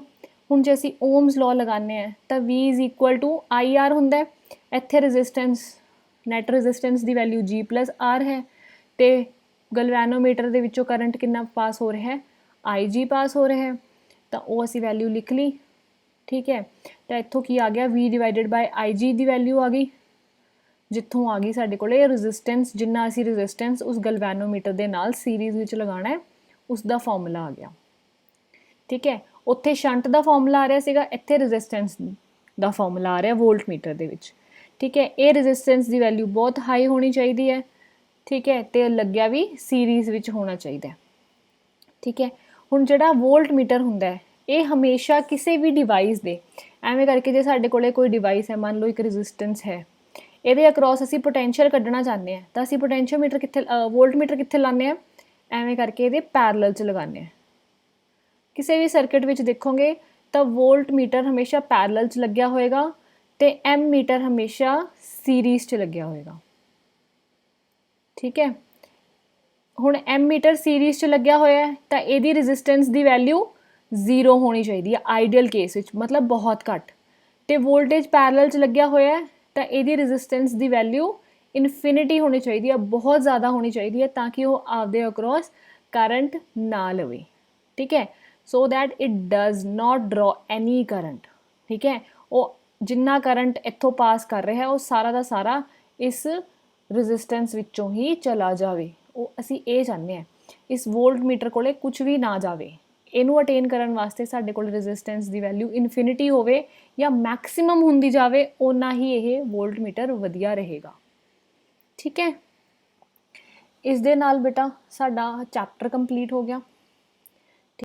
ਹੁਣ ਜੇ ਅਸੀਂ ਓਮਸ ਲਾਅ ਲਗਾਉਂਦੇ ਹਾਂ ਤਾਂ V is equal to IR ਹੁੰਦਾ ਹੈ। ਇੱਥੇ ਰੈਜ਼ਿਸਟੈਂਸ ਨੈਟ ਰੈਜ਼ਿਸਟੈਂਸ ਦੀ ਵੈਲਿਊ G ਪਲੱਸ R ਹੈ ਅਤੇ ਗਲਵੈਨੋਮੀਟਰ ਦੇ ਵਿੱਚੋਂ ਕਰੰਟ ਕਿੰਨਾ ਪਾਸ ਹੋ ਰਿਹਾ ਹੈ, IG ਪਾਸ ਹੋ ਰਿਹਾ ਹੈ। ਤਾਂ ਉਹ ਅਸੀਂ ਵੈਲਿਊ ਲਿਖ ਲਈ, ਠੀਕ ਹੈ। ਤਾਂ ਇੱਥੋਂ ਕੀ ਆ ਗਿਆ, V ਡਿਵਾਈਡਡ ਬਾਈ IG ਦੀ ਵੈਲਿਊ ਆ ਗਈ, ਜਿੱਥੋਂ ਆ ਗਈ ਸਾਡੇ ਕੋਲ ਰੈਜ਼ਿਸਟੈਂਸ, ਜਿੰਨਾ ਅਸੀਂ ਰੈਜ਼ਿਸਟੈਂਸ ਉਸ ਗਲਵੈਨੋਮੀਟਰ ਦੇ ਨਾਲ ਸੀਰੀਜ਼ ਵਿੱਚ ਲਗਾਉਣਾ ਹੈ, ਉਸ ਦਾ ਫਾਰਮੂਲਾ ਆ ਗਿਆ, ਠੀਕ ਹੈ। ਉੱਥੇ ਸ਼ੰਟ ਦਾ ਫਾਰਮੂਲਾ ਆ ਰਿਹਾ ਸੀਗਾ, ਇੱਥੇ ਰੈਜ਼ਿਸਟੈਂਸ ਦਾ ਫਾਰਮੂਲਾ ਆ ਰਿਹਾ ਵੋਲਟਮੀਟਰ ਦੇ ਵਿੱਚ, ਠੀਕ ਹੈ। ਇਹ ਰੈਜ਼ਿਸਟੈਂਸ ਦੀ ਵੈਲਿਊ ਬਹੁਤ ਹਾਈ ਹੋਣੀ ਚਾਹੀਦੀ ਹੈ, ਠੀਕ ਹੈ, ਅਤੇ ਲੱਗਿਆ ਵੀ ਸੀਰੀਜ਼ ਵਿੱਚ ਹੋਣਾ ਚਾਹੀਦਾ, ਠੀਕ ਹੈ। ਹੁਣ ਜਿਹੜਾ ਵੋਲਟਮੀਟਰ ਹੁੰਦਾ ਹੈ ਇਹ ਹਮੇਸ਼ਾ ਕਿਸੇ ਵੀ ਡਿਵਾਈਸ ਦੇ, ਐਵੇਂ ਕਰਕੇ ਜੇ ਸਾਡੇ ਕੋਲ ਕੋਈ ਡਿਵਾਈਸ ਹੈ, ਮੰਨ ਲਓ ਇੱਕ ਰੈਜ਼ਿਸਟੈਂਸ ਹੈ, ਇਹਦੇ ਅਕਰੋਸ ਅਸੀਂ ਪੋਟੈਂਸ਼ੀਅਲ ਕੱਢਣਾ ਚਾਹੁੰਦੇ ਹਾਂ, ਤਾਂ ਅਸੀਂ ਪੋਟੈਂਸ਼ੀਓਮੀਟਰ ਕਿੱਥੇ ਵੋਲਟਮੀਟਰ ਕਿੱਥੇ ਲਾਉਂਦੇ ਹਾਂ, ਐਵੇਂ ਕਰਕੇ ਇਹਦੇ ਪੈਰਲਲ 'ਚ ਲਗਾਉਂਦੇ ਹਾਂ। ਕਿਸੇ ਵੀ ਸਰਕਿਟ ਵਿੱਚ ਦੇਖੋਗੇ ਤਾਂ ਵੋਲਟਮੀਟਰ ਹਮੇਸ਼ਾ ਪੈਰਲਲ 'ਚ ਲੱਗਿਆ ਹੋਏਗਾ ਅਤੇ ਐਮ ਮੀਟਰ ਹਮੇਸ਼ਾ ਸੀਰੀਜ਼ 'ਚ ਲੱਗਿਆ ਹੋਏਗਾ, ਠੀਕ ਹੈ। ਹੁਣ ਐਮ ਮੀਟਰ ਸੀਰੀਜ਼ 'ਚ ਲੱਗਿਆ ਹੋਇਆ ਹੈ ਤਾਂ ਇਹਦੀ ਰੈਜ਼ਿਸਟੈਂਸ ਦੀ ਵੈਲਿਊ 0 ਹੋਣੀ ਚਾਹੀਦੀ ਹੈ ਆਈਡੀਅਲ ਕੇਸ ਵਿੱਚ, ਮਤਲਬ ਬਹੁਤ ਘੱਟ। ਅਤੇ ਵੋਲਟੇਜ ਪੈਰਲਲ 'ਚ ਲੱਗਿਆ ਹੋਇਆ ਹੈ ਤਾਂ ਇਹਦੀ ਰੈਜ਼ਿਸਟੈਂਸ ਦੀ ਵੈਲਿਊ ਇਨਫਿਨਿਟੀ ਹੋਣੀ ਚਾਹੀਦੀ ਹੈ, ਬਹੁਤ ਜ਼ਿਆਦਾ ਹੋਣੀ ਚਾਹੀਦੀ ਹੈ, ਤਾਂ ਕਿ ਉਹ ਆਪਦੇ ਅਕਰੋਸ ਕਰੰਟ ਨਾ ਲਵੇ, ਠੀਕ ਹੈ। ਸੋ ਦੈਟ ਇਟ ਡਜ਼ ਨਾਟ ਡਰੋ ਐਨੀ ਕਰੰਟ, ਠੀਕ ਹੈ। ਉਹ ਜਿੰਨਾ ਕਰੰਟ ਇੱਥੋਂ ਪਾਸ ਕਰ ਰਿਹਾ ਉਹ ਸਾਰਾ ਦਾ ਸਾਰਾ ਇਸ ਰੈਜ਼ਿਸਟੈਂਸ ਵਿੱਚੋਂ ਹੀ ਚਲਾ ਜਾਵੇ, ਉਹ ਅਸੀਂ ਇਹ ਚਾਹੁੰਦੇ ਹਾਂ। ਇਸ ਵੋਲਟਮੀਟਰ ਕੋਲੇ ਕੁਝ ਵੀ ਨਾ ਜਾਵੇ। ਇਹਨੂੰ ਅਟੇਨ ਕਰਨ ਵਾਸਤੇ ਸਾਡੇ ਕੋਲ ਰੈਜ਼ਿਸਟੈਂਸ ਦੀ ਵੈਲਿਊ ਇਨਫਿਨਿਟੀ ਹੋਵੇ ਜਾਂ ਮੈਕਸਿਮਮ ਹੁੰਦੀ ਜਾਵੇ, ਓਨਾ ਹੀ ਇਹ ਵੋਲਟਮੀਟਰ ਵਧੀਆ ਰਹੇਗਾ, ਠੀਕ ਹੈ। ਇਸ ਦੇ ਨਾਲ ਬੇਟਾ ਸਾਡਾ ਚੈਪਟਰ ਕੰਪਲੀਟ ਹੋ ਗਿਆ।